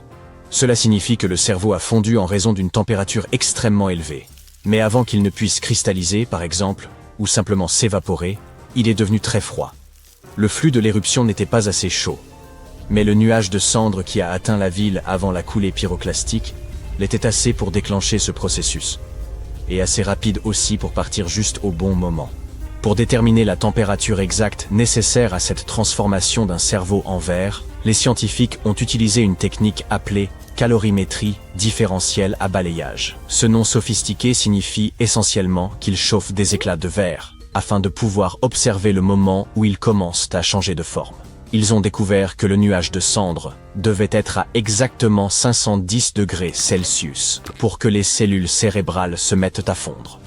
Cela signifie que le cerveau a fondu en raison d'une température extrêmement élevée. Mais avant qu'il ne puisse cristalliser, par exemple, ou simplement s'évaporer, il est devenu très froid. Le flux de l'éruption n'était pas assez chaud. Mais le nuage de cendres qui a atteint la ville avant la coulée pyroclastique l'était assez pour déclencher ce processus. Et assez rapide aussi pour partir juste au bon moment. Pour déterminer la température exacte nécessaire à cette transformation d'un cerveau en verre, les scientifiques ont utilisé une technique appelée calorimétrie différentielle à balayage. Ce nom sophistiqué signifie essentiellement qu'ils chauffent des éclats de verre, afin de pouvoir observer le moment où ils commencent à changer de forme. Ils ont découvert que le nuage de cendres devait être à exactement 510 degrés Celsius pour que les cellules cérébrales se mettent à fondre.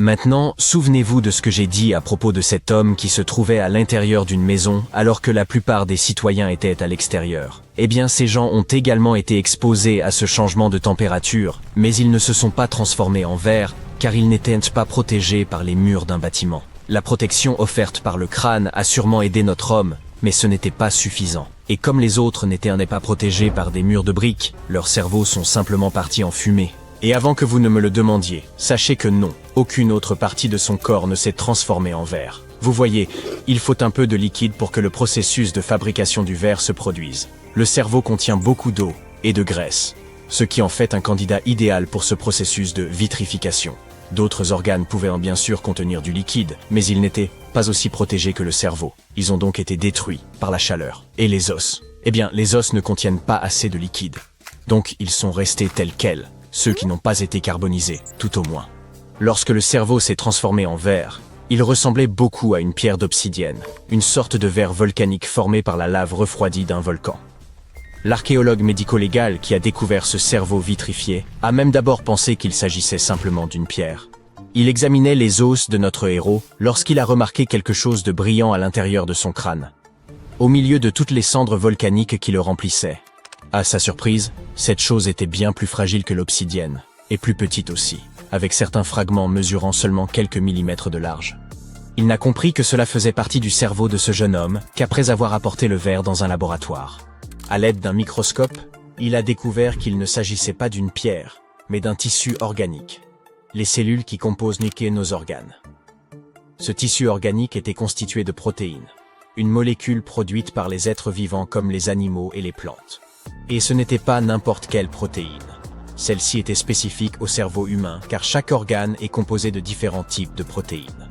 Maintenant, souvenez-vous de ce que j'ai dit à propos de cet homme qui se trouvait à l'intérieur d'une maison alors que la plupart des citoyens étaient à l'extérieur. Eh bien, ces gens ont également été exposés à ce changement de température, mais ils ne se sont pas transformés en verre car ils n'étaient pas protégés par les murs d'un bâtiment. La protection offerte par le crâne a sûrement aidé notre homme, mais ce n'était pas suffisant. Et comme les autres n'étaient pas protégés par des murs de briques, leurs cerveaux sont simplement partis en fumée. Et avant que vous ne me le demandiez, sachez que non, aucune autre partie de son corps ne s'est transformée en verre. Vous voyez, il faut un peu de liquide pour que le processus de fabrication du verre se produise. Le cerveau contient beaucoup d'eau et de graisse, ce qui en fait un candidat idéal pour ce processus de vitrification. D'autres organes pouvaient bien sûr contenir du liquide, mais ils n'étaient pas aussi protégés que le cerveau. Ils ont donc été détruits par la chaleur. Et les os? Eh bien, les os ne contiennent pas assez de liquide. Donc, ils sont restés tels quels, ceux qui n'ont pas été carbonisés, tout au moins. Lorsque le cerveau s'est transformé en verre, il ressemblait beaucoup à une pierre d'obsidienne, une sorte de verre volcanique formé par la lave refroidie d'un volcan. L'archéologue médico-légal qui a découvert ce cerveau vitrifié a même d'abord pensé qu'il s'agissait simplement d'une pierre. Il examinait les os de notre héros lorsqu'il a remarqué quelque chose de brillant à l'intérieur de son crâne, au milieu de toutes les cendres volcaniques qui le remplissaient. À sa surprise, cette chose était bien plus fragile que l'obsidienne, et plus petite aussi, avec certains fragments mesurant seulement quelques millimètres de large. Il n'a compris que cela faisait partie du cerveau de ce jeune homme qu'après avoir apporté le verre dans un laboratoire. À l'aide d'un microscope, il a découvert qu'il ne s'agissait pas d'une pierre, mais d'un tissu organique. Les cellules qui composent nos organes. Ce tissu organique était constitué de protéines, une molécule produite par les êtres vivants comme les animaux et les plantes. Et ce n'était pas n'importe quelle protéine. Celle-ci était spécifique au cerveau humain car chaque organe est composé de différents types de protéines.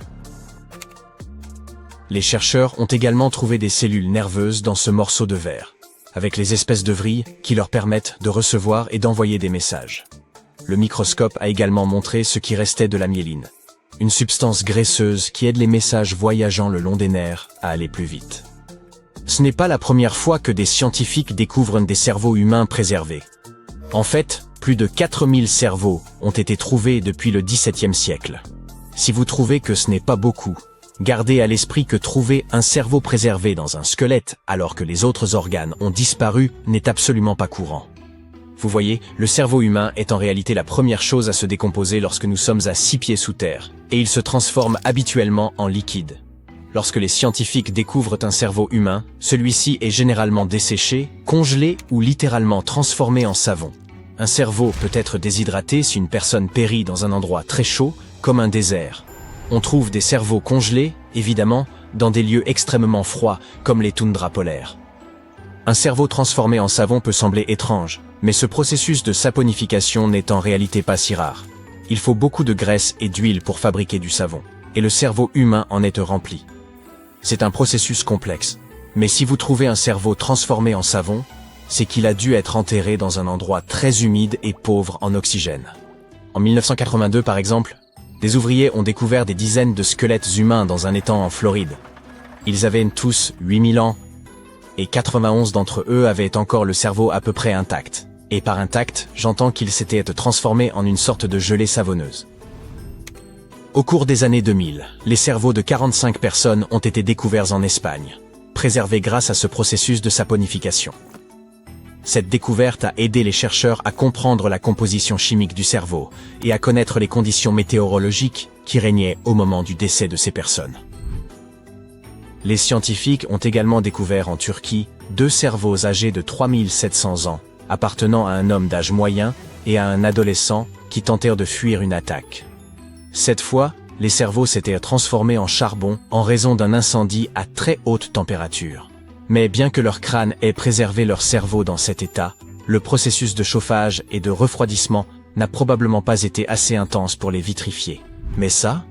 Les chercheurs ont également trouvé des cellules nerveuses dans ce morceau de verre, avec les espèces de vrilles qui leur permettent de recevoir et d'envoyer des messages. Le microscope a également montré ce qui restait de la myéline, une substance graisseuse qui aide les messages voyageant le long des nerfs à aller plus vite. Ce n'est pas la première fois que des scientifiques découvrent des cerveaux humains préservés. En fait, plus de 4000 cerveaux ont été trouvés depuis le XVIIe siècle. Si vous trouvez que ce n'est pas beaucoup, Gardez à l'esprit que trouver un cerveau préservé dans un squelette alors que les autres organes ont disparu n'est absolument pas courant. Vous voyez, le cerveau humain est en réalité la première chose à se décomposer lorsque nous sommes à 6 pieds sous terre, et il se transforme habituellement en liquide. Lorsque les scientifiques découvrent un cerveau humain, celui-ci est généralement desséché, congelé ou littéralement transformé en savon. Un cerveau peut être déshydraté si une personne périt dans un endroit très chaud, comme un désert. On trouve des cerveaux congelés, évidemment, dans des lieux extrêmement froids, comme les toundras polaires. Un cerveau transformé en savon peut sembler étrange, mais ce processus de saponification n'est en réalité pas si rare. Il faut beaucoup de graisse et d'huile pour fabriquer du savon, et le cerveau humain en est rempli. C'est un processus complexe, mais si vous trouvez un cerveau transformé en savon, c'est qu'il a dû être enterré dans un endroit très humide et pauvre en oxygène. En 1982 par exemple, des ouvriers ont découvert des dizaines de squelettes humains dans un étang en Floride. Ils avaient tous 8000 ans, et 91 d'entre eux avaient encore le cerveau à peu près intact. Et par intact, j'entends qu'ils s'étaient transformés en une sorte de gelée savonneuse. Au cours des années 2000, les cerveaux de 45 personnes ont été découverts en Espagne, préservés grâce à ce processus de saponification. Cette découverte a aidé les chercheurs à comprendre la composition chimique du cerveau et à connaître les conditions météorologiques qui régnaient au moment du décès de ces personnes. Les scientifiques ont également découvert en Turquie 2 cerveaux âgés de 3700 ans, appartenant à un homme d'âge moyen et à un adolescent qui tentèrent de fuir une attaque. Cette fois, les cerveaux s'étaient transformés en charbon en raison d'un incendie à très haute température. Mais bien que leur crâne ait préservé leur cerveau dans cet état, le processus de chauffage et de refroidissement n'a probablement pas été assez intense pour les vitrifier. Mais ça,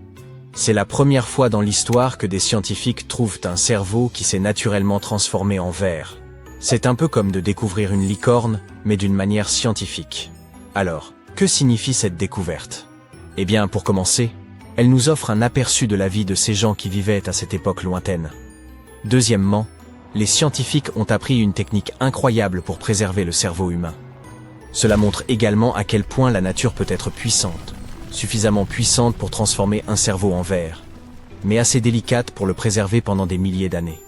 c'est la première fois dans l'histoire que des scientifiques trouvent un cerveau qui s'est naturellement transformé en verre. C'est un peu comme de découvrir une licorne, mais d'une manière scientifique. Alors, que signifie cette découverte? Eh bien, pour commencer, elle nous offre un aperçu de la vie de ces gens qui vivaient à cette époque lointaine. Deuxièmement, les scientifiques ont appris une technique incroyable pour préserver le cerveau humain. Cela montre également à quel point la nature peut être puissante, suffisamment puissante pour transformer un cerveau en verre, mais assez délicate pour le préserver pendant des milliers d'années.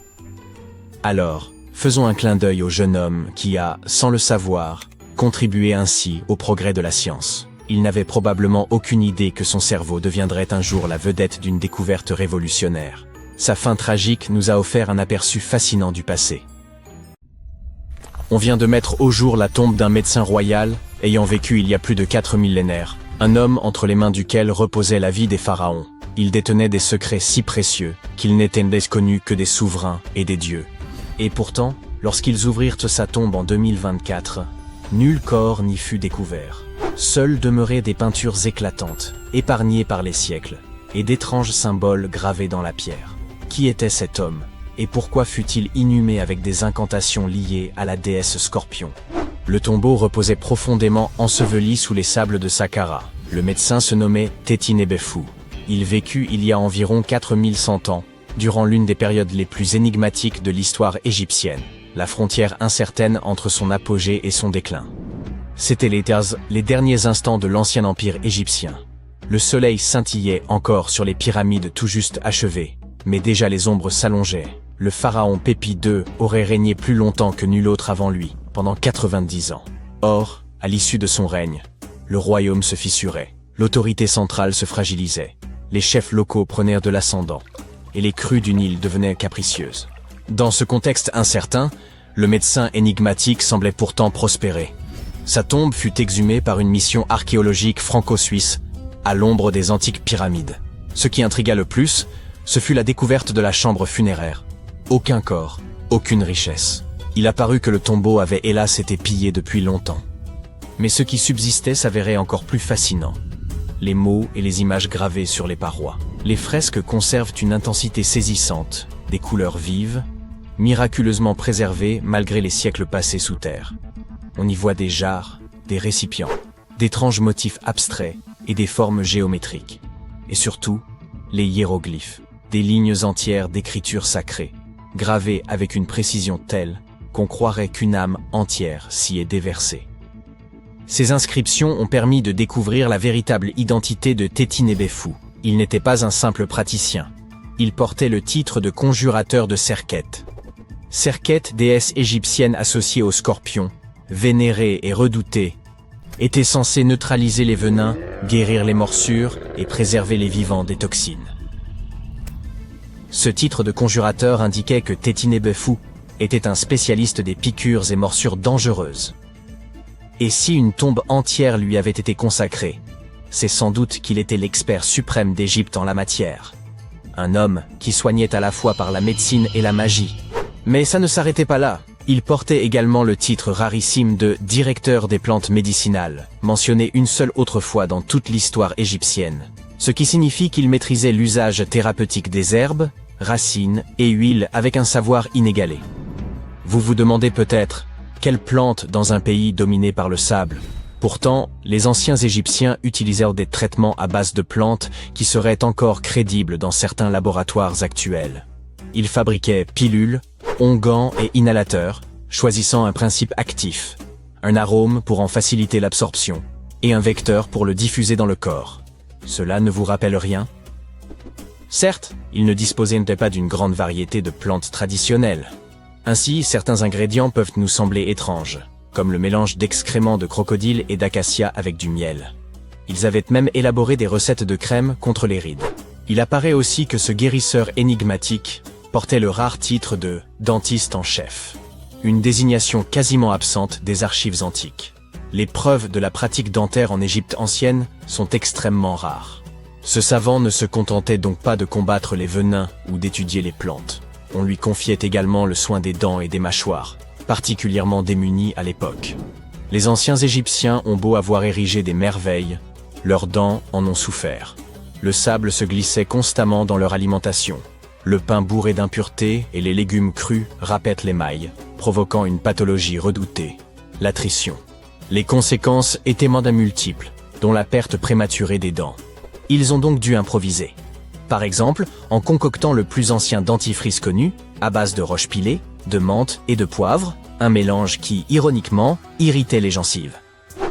Alors, faisons un clin d'œil au jeune homme qui a, sans le savoir, contribué ainsi au progrès de la science. Il n'avait probablement aucune idée que son cerveau deviendrait un jour la vedette d'une découverte révolutionnaire. Sa fin tragique nous a offert un aperçu fascinant du passé. On vient de mettre au jour la tombe d'un médecin royal ayant vécu il y a plus de 4 millénaires, un homme entre les mains duquel reposait la vie des pharaons. Il détenait des secrets si précieux qu'ils n'étaient connus que des souverains et des dieux. Et pourtant, lorsqu'ils ouvrirent sa tombe en 2024, nul corps n'y fut découvert. Seules demeuraient des peintures éclatantes, épargnées par les siècles, et d'étranges symboles gravés dans la pierre. Qui était cet homme, et pourquoi fut-il inhumé avec des incantations liées à la déesse Scorpion? Le tombeau reposait profondément enseveli sous les sables de Saqqara. Le médecin se nommait Téti-Nebefou. Il vécut il y a environ 4100 ans, durant l'une des périodes les plus énigmatiques de l'histoire égyptienne, la frontière incertaine entre son apogée et son déclin. C'étaient les derniers instants de l'ancien empire égyptien. Le soleil scintillait encore sur les pyramides tout juste achevées, mais déjà les ombres s'allongeaient. Le pharaon Pépi II aurait régné plus longtemps que nul autre avant lui, pendant 90 ans. Or, à l'issue de son règne, le royaume se fissurait, l'autorité centrale se fragilisait, les chefs locaux prenaient de l'ascendant, et les crues du Nil devenaient capricieuses. Dans ce contexte incertain, le médecin énigmatique semblait pourtant prospérer. Sa tombe fut exhumée par une mission archéologique franco-suisse, à l'ombre des antiques pyramides. Ce qui intrigua le plus, ce fut la découverte de la chambre funéraire. Aucun corps, aucune richesse. Il apparut que le tombeau avait hélas été pillé depuis longtemps. Mais ce qui subsistait s'avérait encore plus fascinant. Les mots et les images gravées sur les parois. Les fresques conservent une intensité saisissante, des couleurs vives, miraculeusement préservées malgré les siècles passés sous terre. On y voit des jarres, des récipients, d'étranges motifs abstraits et des formes géométriques. Et surtout, les hiéroglyphes, des lignes entières d'écriture sacrée, gravées avec une précision telle qu'on croirait qu'une âme entière s'y est déversée. Ces inscriptions ont permis de découvrir la véritable identité de Téti-Nebefou. Il n'était pas un simple praticien. Il portait le titre de conjurateur de Serket. Serket, déesse égyptienne associée au scorpion, vénérée et redoutée, était censée neutraliser les venins, guérir les morsures et préserver les vivants des toxines. Ce titre de conjurateur indiquait que Tétinébefu était un spécialiste des piqûres et morsures dangereuses. Et si une tombe entière lui avait été consacrée, c'est sans doute qu'il était l'expert suprême d'Égypte en la matière. Un homme qui soignait à la fois par la médecine et la magie. Mais ça ne s'arrêtait pas là. Il portait également le titre rarissime de directeur des plantes médicinales, mentionné une seule autre fois dans toute l'histoire égyptienne, ce qui signifie qu'il maîtrisait l'usage thérapeutique des herbes, racines et huiles avec un savoir inégalé. Vous vous demandez peut-être, quelle plante dans un pays dominé par le sable? Pourtant, les anciens Égyptiens utilisèrent des traitements à base de plantes qui seraient encore crédibles dans certains laboratoires actuels. Ils fabriquaient pilules, onguents et inhalateurs, choisissant un principe actif, un arôme pour en faciliter l'absorption, et un vecteur pour le diffuser dans le corps. Cela ne vous rappelle rien? Certes, ils ne disposaient pas d'une grande variété de plantes traditionnelles. Ainsi, certains ingrédients peuvent nous sembler étranges, comme le mélange d'excréments de crocodile et d'acacia avec du miel. Ils avaient même élaboré des recettes de crème contre les rides. Il apparaît aussi que ce guérisseur énigmatique portait le rare titre de dentiste en chef, une désignation quasiment absente des archives antiques. Les preuves de la pratique dentaire en Égypte ancienne sont extrêmement rares. Ce savant ne se contentait donc pas de combattre les venins ou d'étudier les plantes. On lui confiait également le soin des dents et des mâchoires, particulièrement démunis à l'époque. Les anciens Égyptiens ont beau avoir érigé des merveilles, leurs dents en ont souffert. Le sable se glissait constamment dans leur alimentation. Le pain bourré d'impuretés et les légumes crus râpaient l'émail, provoquant une pathologie redoutée, l'attrition. Les conséquences étaient mandat multiples, dont la perte prématurée des dents. Ils ont donc dû improviser. Par exemple, en concoctant le plus ancien dentifrice connu, à base de roche pilée, de menthe et de poivre, un mélange qui, ironiquement, irritait les gencives.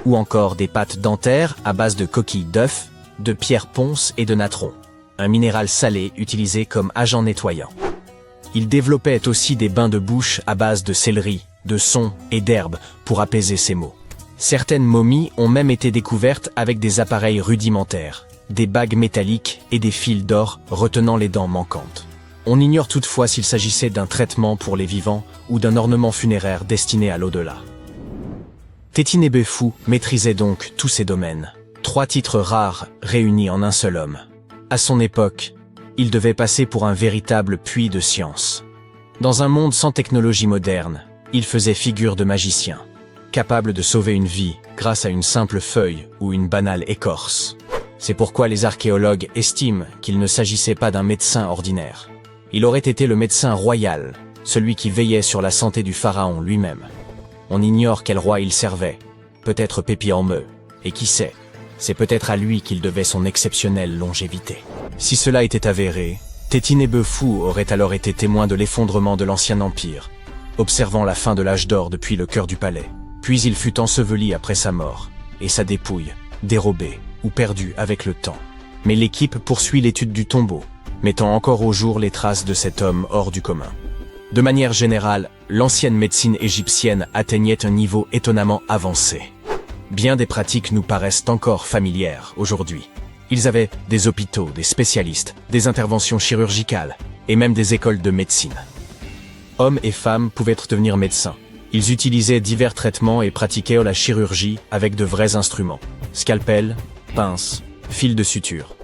Ou encore des pâtes dentaires à base de coquilles d'œufs, de pierre ponce et de natron, un minéral salé utilisé comme agent nettoyant. Ils développaient aussi des bains de bouche à base de céleri, de son et d'herbes pour apaiser ces maux. Certaines momies ont même été découvertes avec des appareils rudimentaires, des bagues métalliques et des fils d'or retenant les dents manquantes. On ignore toutefois s'il s'agissait d'un traitement pour les vivants ou d'un ornement funéraire destiné à l'au-delà. Tétinébefu maîtrisait donc tous ces domaines. 3 titres rares réunis en un seul homme. À son époque, il devait passer pour un véritable puits de science. Dans un monde sans technologie moderne, il faisait figure de magicien, capable de sauver une vie grâce à une simple feuille ou une banale écorce. C'est pourquoi les archéologues estiment qu'il ne s'agissait pas d'un médecin ordinaire. Il aurait été le médecin royal, celui qui veillait sur la santé du pharaon lui-même. On ignore quel roi il servait, peut-être Pépi en Meu, et qui sait, c'est peut-être à lui qu'il devait son exceptionnelle longévité. Si cela était avéré, Tétinébefu aurait alors été témoin de l'effondrement de l'ancien empire, observant la fin de l'âge d'or depuis le cœur du palais. Puis il fut enseveli après sa mort, et sa dépouille, dérobée ou perdue avec le temps. Mais l'équipe poursuit l'étude du tombeau, mettant encore au jour les traces de cet homme hors du commun. De manière générale, l'ancienne médecine égyptienne atteignait un niveau étonnamment avancé. Bien des pratiques nous paraissent encore familières aujourd'hui. Ils avaient des hôpitaux, des spécialistes, des interventions chirurgicales, et même des écoles de médecine. Hommes et femmes pouvaient devenir médecins. Ils utilisaient divers traitements et pratiquaient la chirurgie avec de vrais instruments. Scalpel, pince, fil de suture.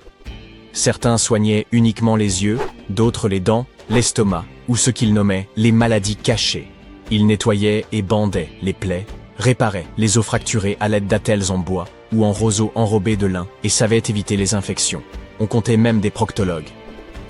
Certains soignaient uniquement les yeux, d'autres les dents, l'estomac, ou ce qu'ils nommaient les maladies cachées. Ils nettoyaient et bandaient les plaies, réparaient les os fracturés à l'aide d'attelles en bois ou en roseaux enrobés de lin et savaient éviter les infections. On comptait même des proctologues.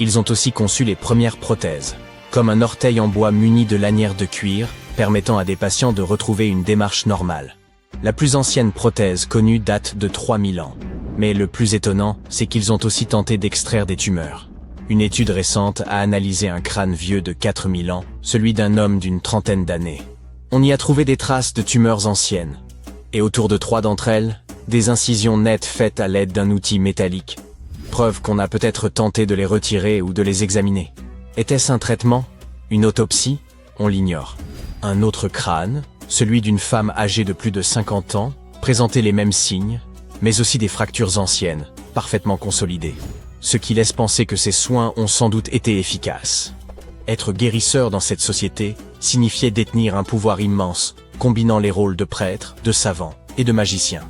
Ils ont aussi conçu les premières prothèses, comme un orteil en bois muni de lanières de cuir, permettant à des patients de retrouver une démarche normale. La plus ancienne prothèse connue date de 3000 ans. Mais le plus étonnant, c'est qu'ils ont aussi tenté d'extraire des tumeurs. Une étude récente a analysé un crâne vieux de 4000 ans, celui d'un homme d'une trentaine d'années. On y a trouvé des traces de tumeurs anciennes. Et autour de 3 d'entre elles, des incisions nettes faites à l'aide d'un outil métallique. preuve qu'on a peut-être tenté de les retirer ou de les examiner. Était-ce un traitement? Une autopsie? On l'ignore. Un autre crâne, celui d'une femme âgée de plus de 50 ans, présentait les mêmes signes, mais aussi des fractures anciennes, parfaitement consolidées. Ce qui laisse penser que ces soins ont sans doute été efficaces. Être guérisseur dans cette société signifiait détenir un pouvoir immense, combinant les rôles de prêtre, de savant et de magicien.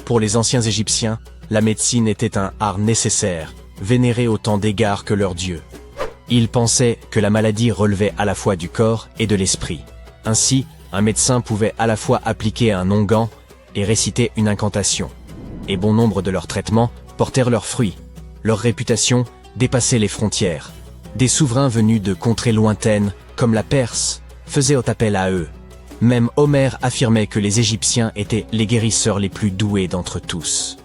Pour les anciens Égyptiens, la médecine était un art nécessaire, vénéré autant d'égards que leur dieu. Ils pensaient que la maladie relevait à la fois du corps et de l'esprit. Ainsi, un médecin pouvait à la fois appliquer un onguent et réciter une incantation. Et bon nombre de leurs traitements portèrent leurs fruits. Leur réputation dépassait les frontières. Des souverains venus de contrées lointaines, comme la Perse, faisaient appel à eux. Même Homère affirmait que les Égyptiens étaient les guérisseurs les plus doués d'entre tous.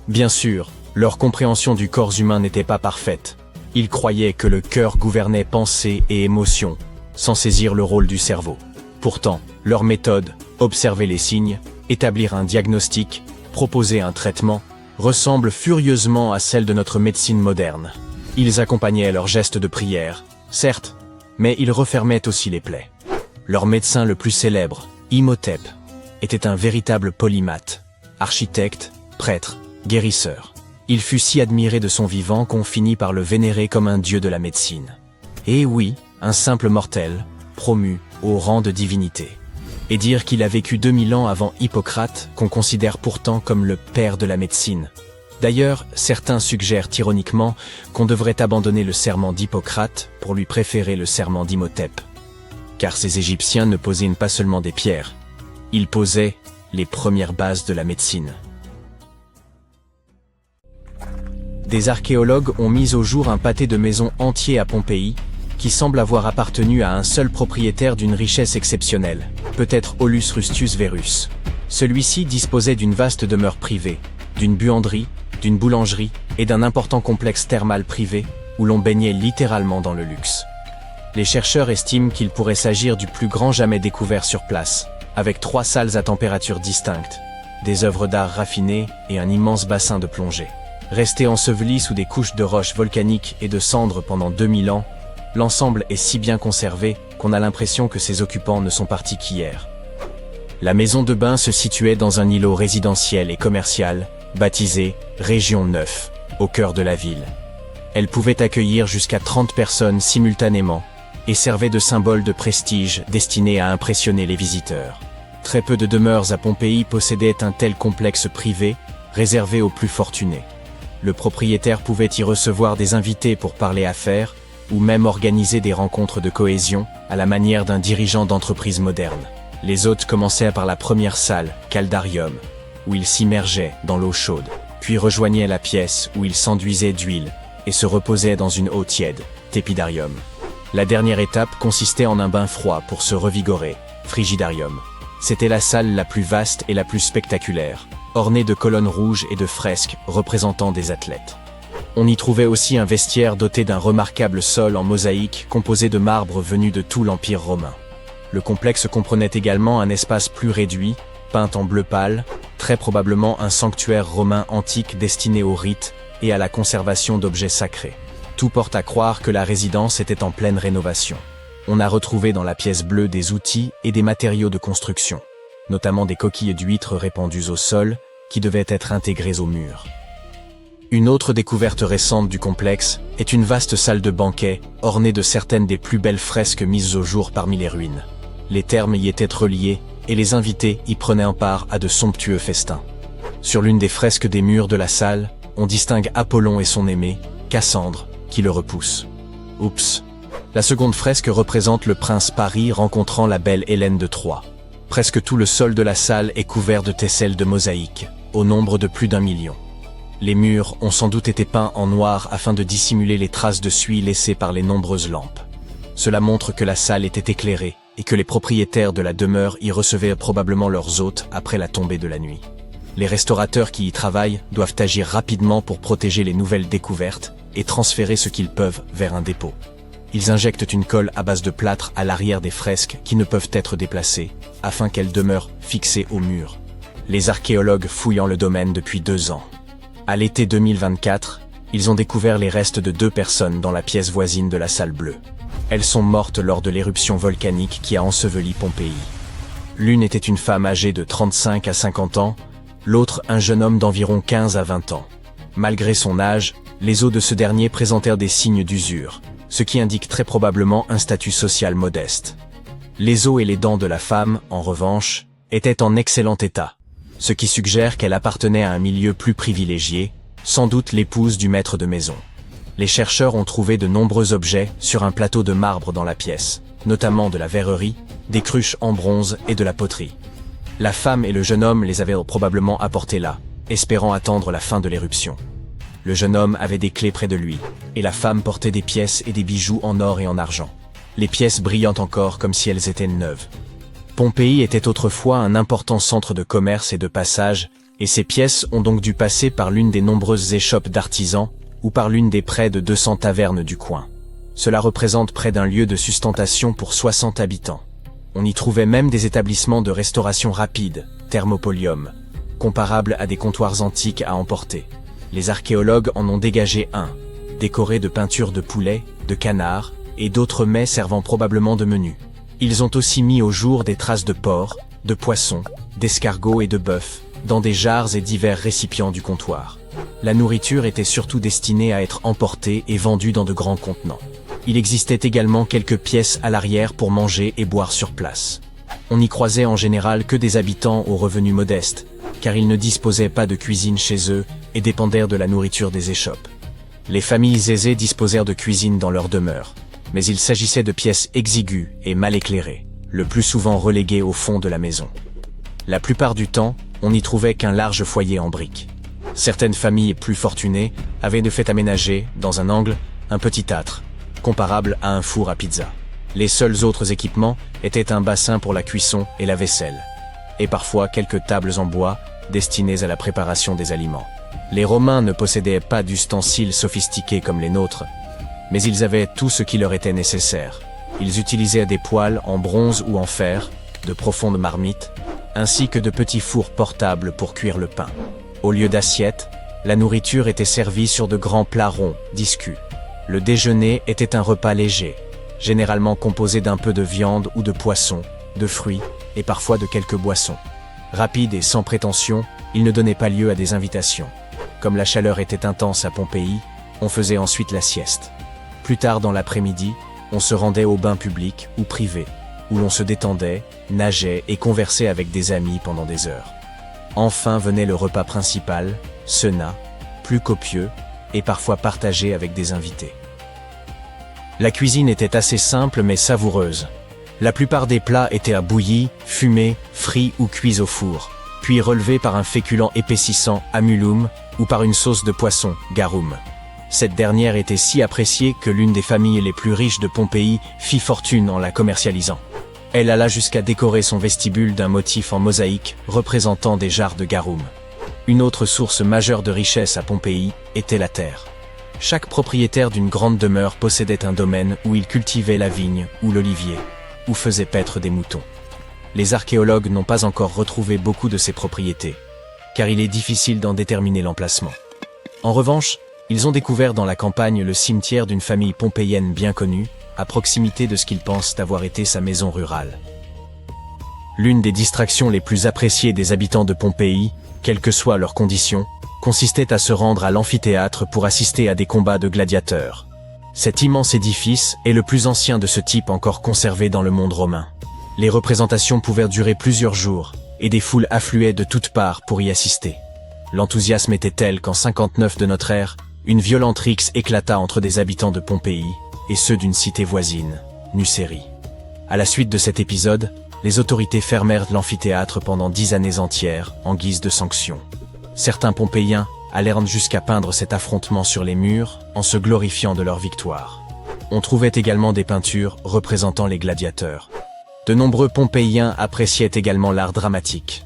Bien sûr, leur compréhension du corps humain n'était pas parfaite. Ils croyaient que le cœur gouvernait pensée et émotion, sans saisir le rôle du cerveau. Pourtant, leur méthode, observer les signes, établir un diagnostic, proposer un traitement, ressemble furieusement à celle de notre médecine moderne. Ils accompagnaient leurs gestes de prière, certes, mais ils refermaient aussi les plaies. Leur médecin le plus célèbre, Imhotep, était un véritable polymathe, architecte, prêtre, guérisseur. Il fut si admiré de son vivant qu'on finit par le vénérer comme un dieu de la médecine. Et oui, un simple mortel, promu au rang de divinité. Et dire qu'il a vécu 2000 ans avant Hippocrate, qu'on considère pourtant comme le père de la médecine. D'ailleurs, certains suggèrent ironiquement qu'on devrait abandonner le serment d'Hippocrate pour lui préférer le serment d'Imhotep. Car ces Égyptiens ne posaient pas seulement des pierres, ils posaient les premières bases de la médecine. Des archéologues ont mis au jour un pâté de maisons entier à Pompéi, qui semble avoir appartenu à un seul propriétaire d'une richesse exceptionnelle, peut-être Aulus Rustus Verus. Celui-ci disposait d'une vaste demeure privée, d'une buanderie, d'une boulangerie et d'un important complexe thermal privé, où l'on baignait littéralement dans le luxe. Les chercheurs estiment qu'il pourrait s'agir du plus grand jamais découvert sur place, avec 3 salles à température distincte, des œuvres d'art raffinées et un immense bassin de plongée. Resté enseveli sous des couches de roches volcaniques et de cendres pendant 2000 ans, l'ensemble est si bien conservé qu'on a l'impression que ses occupants ne sont partis qu'hier. La maison de bain se situait dans un îlot résidentiel et commercial, baptisé Région 9, au cœur de la ville. Elle pouvait accueillir jusqu'à 30 personnes simultanément et servait de symbole de prestige destiné à impressionner les visiteurs. Très peu de demeures à Pompéi possédaient un tel complexe privé, réservé aux plus fortunés. Le propriétaire pouvait y recevoir des invités pour parler affaires, ou même organiser des rencontres de cohésion, à la manière d'un dirigeant d'entreprise moderne. Les hôtes commençaient par la première salle, Caldarium, où ils s'immergeaient dans l'eau chaude, puis rejoignaient la pièce où ils s'enduisaient d'huile, et se reposaient dans une eau tiède, Tepidarium. La dernière étape consistait en un bain froid pour se revigorer, Frigidarium. C'était la salle la plus vaste et la plus spectaculaire, ornée de colonnes rouges et de fresques représentant des athlètes. On y trouvait aussi un vestiaire doté d'un remarquable sol en mosaïque composé de marbre venus de tout l'Empire romain. Le complexe comprenait également un espace plus réduit, peint en bleu pâle, très probablement un sanctuaire romain antique destiné aux rites et à la conservation d'objets sacrés. Tout porte à croire que la résidence était en pleine rénovation. On a retrouvé dans la pièce bleue des outils et des matériaux de construction, notamment des coquilles d'huîtres répandues au sol, qui devaient être intégrées au mur. Une autre découverte récente du complexe est une vaste salle de banquet ornée de certaines des plus belles fresques mises au jour parmi les ruines. Les thermes y étaient reliés et les invités y prenaient en part à de somptueux festins. Sur l'une des fresques des murs de la salle, on distingue Apollon et son aimée, Cassandre, qui le repousse. Oups. La seconde fresque représente le prince Paris rencontrant la belle Hélène de Troie. Presque tout le sol de la salle est couvert de tesselles de mosaïque, au nombre de plus d'1 million. Les murs ont sans doute été peints en noir afin de dissimuler les traces de suie laissées par les nombreuses lampes. Cela montre que la salle était éclairée et que les propriétaires de la demeure y recevaient probablement leurs hôtes après la tombée de la nuit. Les restaurateurs qui y travaillent doivent agir rapidement pour protéger les nouvelles découvertes et transférer ce qu'ils peuvent vers un dépôt. Ils injectent une colle à base de plâtre à l'arrière des fresques qui ne peuvent être déplacées, afin qu'elles demeurent fixées au mur. Les archéologues fouillant le domaine depuis 2 ans. À l'été 2024, Ils ont découvert les restes de 2 personnes dans la pièce voisine de la salle bleue. Elles sont mortes lors de l'éruption volcanique qui a enseveli Pompéi. L'une était une femme âgée de 35 à 50 ans, l'autre un jeune homme d'environ 15 à 20 ans. Malgré son âge, les os de ce dernier présentèrent des signes d'usure, ce qui indique très probablement un statut social modeste. Les os et les dents de la femme, en revanche, étaient en excellent état, ce qui suggère qu'elle appartenait à un milieu plus privilégié, sans doute l'épouse du maître de maison. Les chercheurs ont trouvé de nombreux objets sur un plateau de marbre dans la pièce, notamment de la verrerie, des cruches en bronze et de la poterie. La femme et le jeune homme les avaient probablement apportés là, espérant attendre la fin de l'éruption. Le jeune homme avait des clés près de lui, et la femme portait des pièces et des bijoux en or et en argent. Les pièces brillant encore comme si elles étaient neuves. Pompéi était autrefois un important centre de commerce et de passage, et ces pièces ont donc dû passer par l'une des nombreuses échoppes d'artisans, ou par l'une des près de 200 tavernes du coin. Cela représente près d'un lieu de sustentation pour 60 habitants. On y trouvait même des établissements de restauration rapide, thermopolium, comparables à des comptoirs antiques à emporter. Les archéologues en ont dégagé un, décoré de peintures de poulets, de canards, et d'autres mets servant probablement de menu. Ils ont aussi mis au jour des traces de porc, de poissons, d'escargots et de bœuf, dans des jarres et divers récipients du comptoir. La nourriture était surtout destinée à être emportée et vendue dans de grands contenants. Il existait également quelques pièces à l'arrière pour manger et boire sur place. On n'y croisait en général que des habitants aux revenus modestes, car ils ne disposaient pas de cuisine chez eux et dépendèrent de la nourriture des échoppes. Les familles aisées disposèrent de cuisine dans leur demeure, mais il s'agissait de pièces exiguës et mal éclairées, le plus souvent reléguées au fond de la maison. La plupart du temps, on n'y trouvait qu'un large foyer en briques. Certaines familles plus fortunées avaient de fait aménagé, dans un angle, un petit âtre, comparable à un four à pizza. Les seuls autres équipements étaient un bassin pour la cuisson et la vaisselle, et parfois quelques tables en bois destinées à la préparation des aliments. Les Romains ne possédaient pas d'ustensiles sophistiqués comme les nôtres, mais ils avaient tout ce qui leur était nécessaire. Ils utilisaient des poêles en bronze ou en fer, de profondes marmites, ainsi que de petits fours portables pour cuire le pain. Au lieu d'assiettes, la nourriture était servie sur de grands plats ronds, discus. Le déjeuner était un repas léger, généralement composé d'un peu de viande ou de poisson, de fruits et parfois de quelques boissons. Rapide et sans prétention, il ne donnait pas lieu à des invitations. Comme la chaleur était intense à Pompéi, on faisait ensuite la sieste. Plus tard dans l'après-midi, on se rendait au bain public ou privé, où l'on se détendait, nageait et conversait avec des amis pendant des heures. Enfin venait le repas principal, cena, plus copieux, et parfois partagé avec des invités. La cuisine était assez simple mais savoureuse. La plupart des plats étaient à bouillie, fumés, frits ou cuits au four, puis relevés par un féculent épaississant, amulum, ou par une sauce de poisson, garum. Cette dernière était si appréciée que l'une des familles les plus riches de Pompéi fit fortune en la commercialisant. Elle alla jusqu'à décorer son vestibule d'un motif en mosaïque représentant des jarres de garum. Une autre source majeure de richesse à Pompéi était la terre. Chaque propriétaire d'une grande demeure possédait un domaine où il cultivait la vigne ou l'olivier, ou faisait paître des moutons. Les archéologues n'ont pas encore retrouvé beaucoup de ces propriétés, car il est difficile d'en déterminer l'emplacement. En revanche, ils ont découvert dans la campagne le cimetière d'une famille pompéienne bien connue, à proximité de ce qu'ils pensent avoir été sa maison rurale. L'une des distractions les plus appréciées des habitants de Pompéi, quelles que soient leurs conditions, consistait à se rendre à l'amphithéâtre pour assister à des combats de gladiateurs. Cet immense édifice est le plus ancien de ce type encore conservé dans le monde romain. Les représentations pouvaient durer plusieurs jours, et des foules affluaient de toutes parts pour y assister. L'enthousiasme était tel qu'en 59 de notre ère, une violente rixe éclata entre des habitants de Pompéi et ceux d'une cité voisine, Nucérie. À la suite de cet épisode, les autorités fermèrent l'amphithéâtre pendant 10 années entières, en guise de sanction. Certains Pompéiens allèrent jusqu'à peindre cet affrontement sur les murs, en se glorifiant de leur victoire. On trouvait également des peintures représentant les gladiateurs. De nombreux Pompéiens appréciaient également l'art dramatique.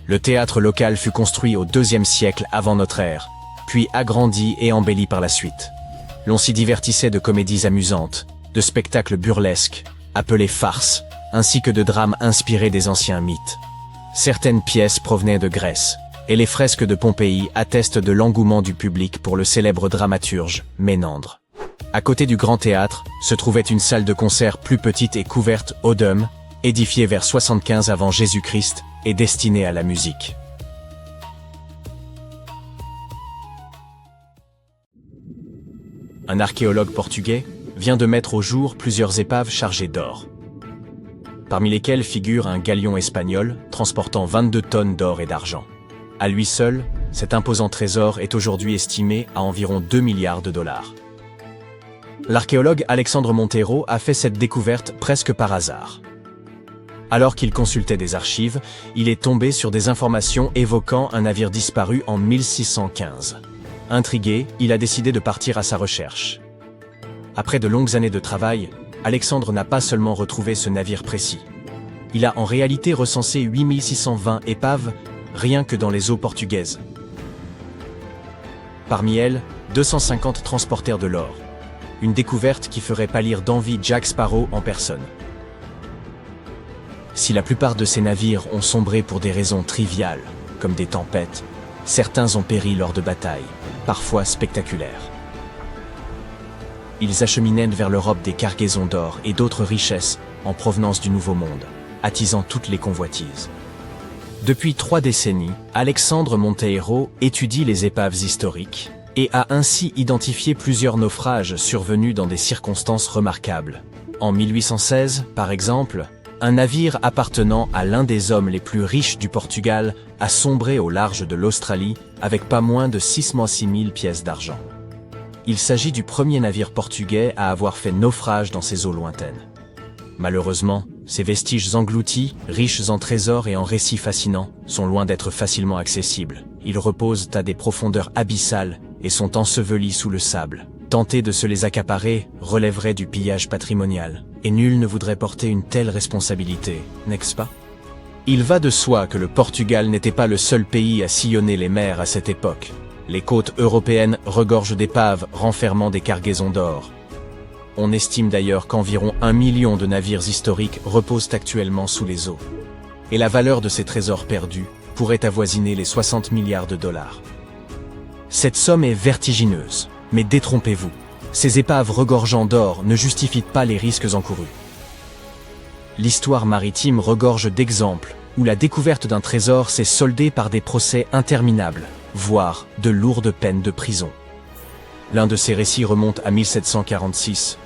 Le théâtre local fut construit au IIe siècle avant notre ère, puis agrandi et embelli par la suite. L'on s'y divertissait de comédies amusantes, de spectacles burlesques, appelés farces, ainsi que de drames inspirés des anciens mythes. Certaines pièces provenaient de Grèce, Et les fresques de Pompéi attestent de l'engouement du public pour le célèbre dramaturge Ménandre. À côté du Grand Théâtre, se trouvait une salle de concert plus petite et couverte au dôme, édifiée vers 75 avant Jésus-Christ et destinée à la musique. Un archéologue portugais vient de mettre au jour plusieurs épaves chargées d'or, parmi lesquelles figure un galion espagnol transportant 22 tonnes d'or et d'argent. À lui seul, cet imposant trésor est aujourd'hui estimé à environ 2 milliards de dollars. L'archéologue Alexandre Monteiro a fait cette découverte presque par hasard. Alors qu'il consultait des archives, il est tombé sur des informations évoquant un navire disparu en 1615. Intrigué, il a décidé de partir à sa recherche. Après de longues années de travail, Alexandre n'a pas seulement retrouvé ce navire précis. Il a en réalité recensé 8620 épaves, rien que dans les eaux portugaises. Parmi elles, 250 transportèrent de l'or. Une découverte qui ferait pâlir d'envie Jack Sparrow en personne. Si la plupart de ces navires ont sombré pour des raisons triviales, comme des tempêtes, certains ont péri lors de batailles, parfois spectaculaires. Ils acheminaient vers l'Europe des cargaisons d'or et d'autres richesses en provenance du Nouveau Monde, attisant toutes les convoitises. Depuis 3 décennies, Alexandre Monteiro étudie les épaves historiques et a ainsi identifié plusieurs naufrages survenus dans des circonstances remarquables. En 1816, par exemple, un navire appartenant à l'un des hommes les plus riches du Portugal a sombré au large de l'Australie avec pas moins de 6 000 pièces d'argent. Il s'agit du premier navire portugais à avoir fait naufrage dans ces eaux lointaines. Malheureusement, ces vestiges engloutis, riches en trésors et en récits fascinants, sont loin d'être facilement accessibles. Ils reposent à des profondeurs abyssales et sont ensevelis sous le sable. Tenter de se les accaparer relèverait du pillage patrimonial, et nul ne voudrait porter une telle responsabilité, n'est-ce pas? Il va de soi que le Portugal n'était pas le seul pays à sillonner les mers à cette époque. Les côtes européennes regorgent d'épaves renfermant des cargaisons d'or. On estime d'ailleurs qu'environ 1 million de navires historiques reposent actuellement sous les eaux. Et la valeur de ces trésors perdus pourrait avoisiner les 60 milliards de dollars. Cette somme est vertigineuse, mais détrompez-vous, ces épaves regorgeant d'or ne justifient pas les risques encourus. L'histoire maritime regorge d'exemples où la découverte d'un trésor s'est soldée par des procès interminables, voire de lourdes peines de prison. L'un de ces récits remonte à 1746,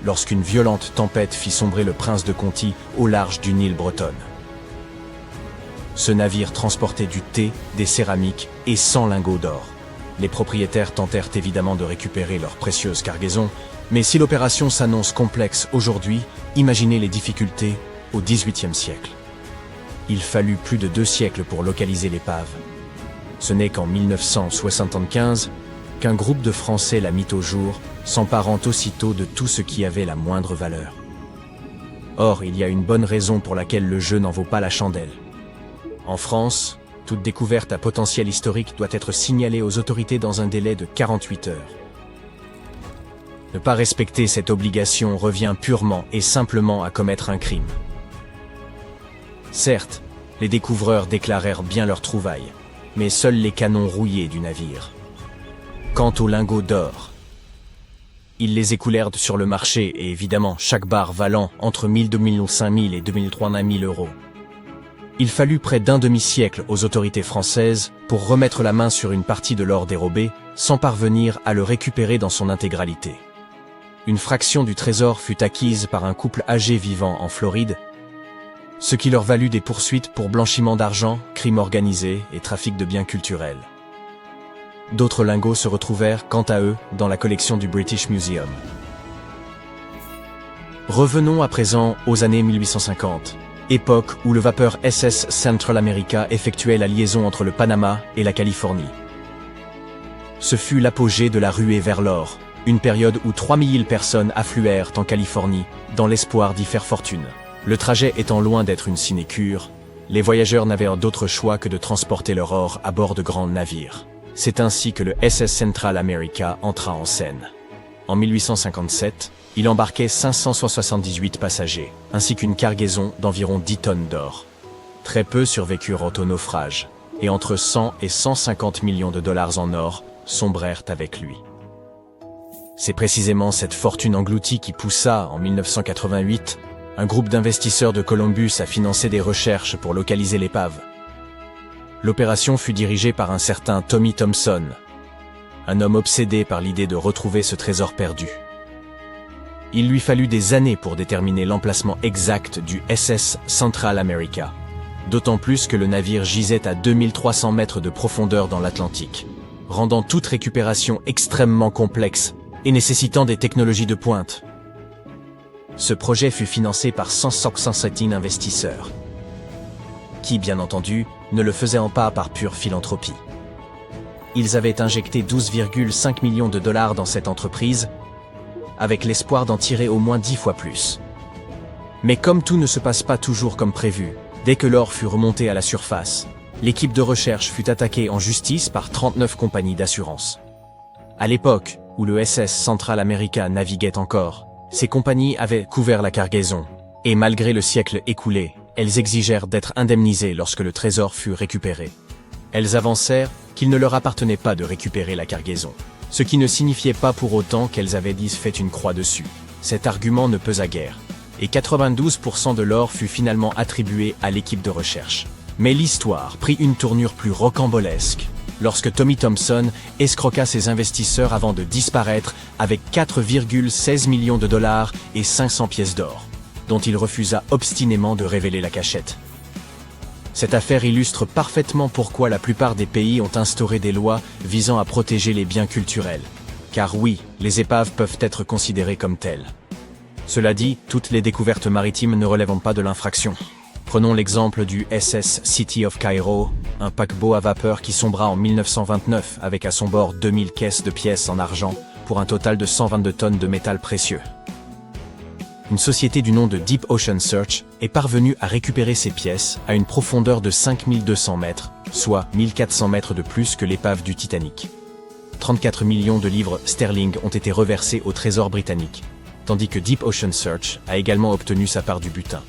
lorsqu'une violente tempête fit sombrer le prince de Conti au large d'une île bretonne. Ce navire transportait du thé, des céramiques et 100 lingots d'or. Les propriétaires tentèrent évidemment de récupérer leurs précieuses cargaisons, mais si l'opération s'annonce complexe aujourd'hui, imaginez les difficultés au XVIIIe siècle. Il fallut plus de 2 siècles pour localiser l'épave. Ce n'est qu'en 1975 qu'un groupe de Français la mit au jour, s'emparant aussitôt de tout ce qui avait la moindre valeur. Or, il y a une bonne raison pour laquelle le jeu n'en vaut pas la chandelle. En France, toute découverte à potentiel historique doit être signalée aux autorités dans un délai de 48 heures. Ne pas respecter cette obligation revient purement et simplement à commettre un crime. Certes, les découvreurs déclarèrent bien leur trouvaille, mais seuls les canons rouillés du navire. Quant aux lingots d'or, ils les écoulèrent sur le marché et évidemment chaque barre valant entre 1 000, 2 000, 5 000 et 2 000, 3 000 euros. Il fallut près d'un demi-siècle aux autorités françaises pour remettre la main sur une partie de l'or dérobé, sans parvenir à le récupérer dans son intégralité. Une fraction du trésor fut acquise par un couple âgé vivant en Floride, ce qui leur valut des poursuites pour blanchiment d'argent, crime organisé et trafic de biens culturels. D'autres lingots se retrouvèrent, quant à eux, dans la collection du British Museum. Revenons à présent aux années 1850, époque où le vapeur SS Central America effectuait la liaison entre le Panama et la Californie. Ce fut l'apogée de la ruée vers l'or, une période où 3000 personnes affluèrent en Californie dans l'espoir d'y faire fortune. Le trajet étant loin d'être une sinécure, les voyageurs n'avaient d'autre choix que de transporter leur or à bord de grands navires. C'est ainsi que le SS Central America entra en scène. En 1857, il embarquait 578 passagers, ainsi qu'une cargaison d'environ 10 tonnes d'or. Très peu survécurent au naufrage. et entre 100 et 150 millions de dollars en or sombrèrent avec lui. C'est précisément cette fortune engloutie qui poussa, en 1988, un groupe d'investisseurs de Columbus à financer des recherches pour localiser l'épave. L'opération fut dirigée par un certain Tommy Thompson, un homme obsédé par l'idée de retrouver ce trésor perdu. Il lui fallut des années pour déterminer l'emplacement exact du SS Central America, d'autant plus que le navire gisait à 2300 mètres de profondeur dans l'Atlantique, rendant toute récupération extrêmement complexe et nécessitant des technologies de pointe. Ce projet fut financé par 117 investisseurs, qui, bien entendu, ne le faisaient pas par pure philanthropie. Ils avaient injecté 12,5 millions de dollars dans cette entreprise, avec l'espoir d'en tirer au moins 10 fois plus. Mais comme tout ne se passe pas toujours comme prévu, dès que l'or fut remonté à la surface, l'équipe de recherche fut attaquée en justice par 39 compagnies d'assurance. À l'époque où le SS Central America naviguait encore, ces compagnies avaient couvert la cargaison, et malgré le siècle écoulé, elles exigèrent d'être indemnisées lorsque le trésor fut récupéré. Elles avancèrent qu'il ne leur appartenait pas de récupérer la cargaison, ce qui ne signifiait pas pour autant qu'elles avaient fait une croix dessus. Cet argument ne pesa guère, et 92% de l'or fut finalement attribué à l'équipe de recherche. Mais l'histoire prit une tournure plus rocambolesque, lorsque Tommy Thompson escroqua ses investisseurs avant de disparaître avec 4,16 millions de dollars et 500 pièces d'or, dont il refusa obstinément de révéler la cachette. Cette affaire illustre parfaitement pourquoi la plupart des pays ont instauré des lois visant à protéger les biens culturels. Car oui, les épaves peuvent être considérées comme telles. Cela dit, toutes les découvertes maritimes ne relèvent pas de l'infraction. Prenons l'exemple du SS City of Cairo, un paquebot à vapeur qui sombra en 1929 avec à son bord 2000 caisses de pièces en argent pour un total de 122 tonnes de métal précieux. Une société du nom de Deep Ocean Search est parvenue à récupérer ces pièces à une profondeur de 5200 mètres, soit 1400 mètres de plus que l'épave du Titanic. 34 millions de livres sterling ont été reversés au trésor britannique, tandis que Deep Ocean Search a également obtenu sa part du butin.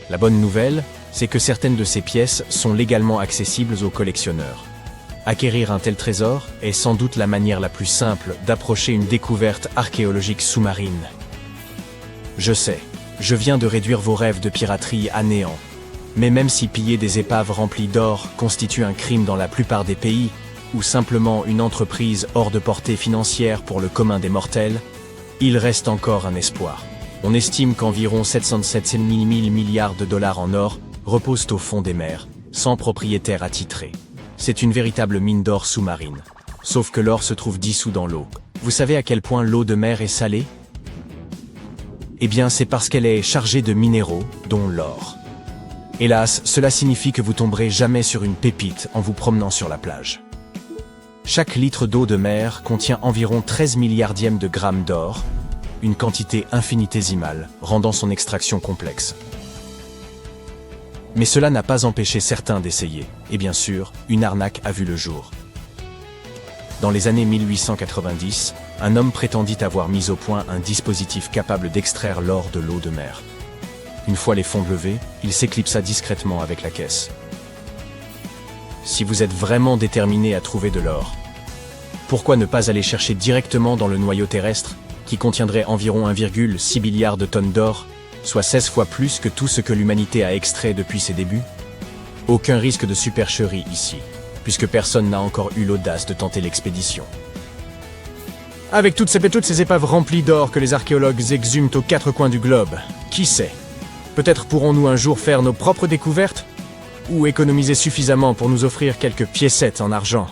La bonne nouvelle, c'est que certaines de ces pièces sont légalement accessibles aux collectionneurs. Acquérir un tel trésor est sans doute la manière la plus simple d'approcher une découverte archéologique sous-marine. Je sais, je viens de réduire vos rêves de piraterie à néant. Mais même si piller des épaves remplies d'or constitue un crime dans la plupart des pays, ou simplement une entreprise hors de portée financière pour le commun des mortels, il reste encore un espoir. On estime qu'environ 707 000 milliards de dollars en or reposent au fond des mers, sans propriétaire attitré. C'est une véritable mine d'or sous-marine. Sauf que l'or se trouve dissous dans l'eau. Vous savez à quel point l'eau de mer est salée ? Eh bien, c'est parce qu'elle est chargée de minéraux, dont l'or. Hélas, cela signifie que vous tomberez jamais sur une pépite en vous promenant sur la plage. Chaque litre d'eau de mer contient environ 13 milliardièmes de grammes d'or, une quantité infinitésimale, rendant son extraction complexe. Mais cela n'a pas empêché certains d'essayer, et bien sûr, une arnaque a vu le jour. Dans les années 1890, un homme prétendit avoir mis au point un dispositif capable d'extraire l'or de l'eau de mer. Une fois les fonds levés, il s'éclipsa discrètement avec la caisse. Si vous êtes vraiment déterminé à trouver de l'or, pourquoi ne pas aller chercher directement dans le noyau terrestre, qui contiendrait environ 1,6 milliard de tonnes d'or, soit 16 fois plus que tout ce que l'humanité a extrait depuis ses débuts? Aucun risque de supercherie ici, puisque personne n'a encore eu l'audace de tenter l'expédition. Avec toutes ces épaves remplies d'or que les archéologues exhument aux quatre coins du globe, qui sait? Peut-être pourrons-nous un jour faire nos propres découvertes? Ou économiser suffisamment pour nous offrir quelques piécettes en argent?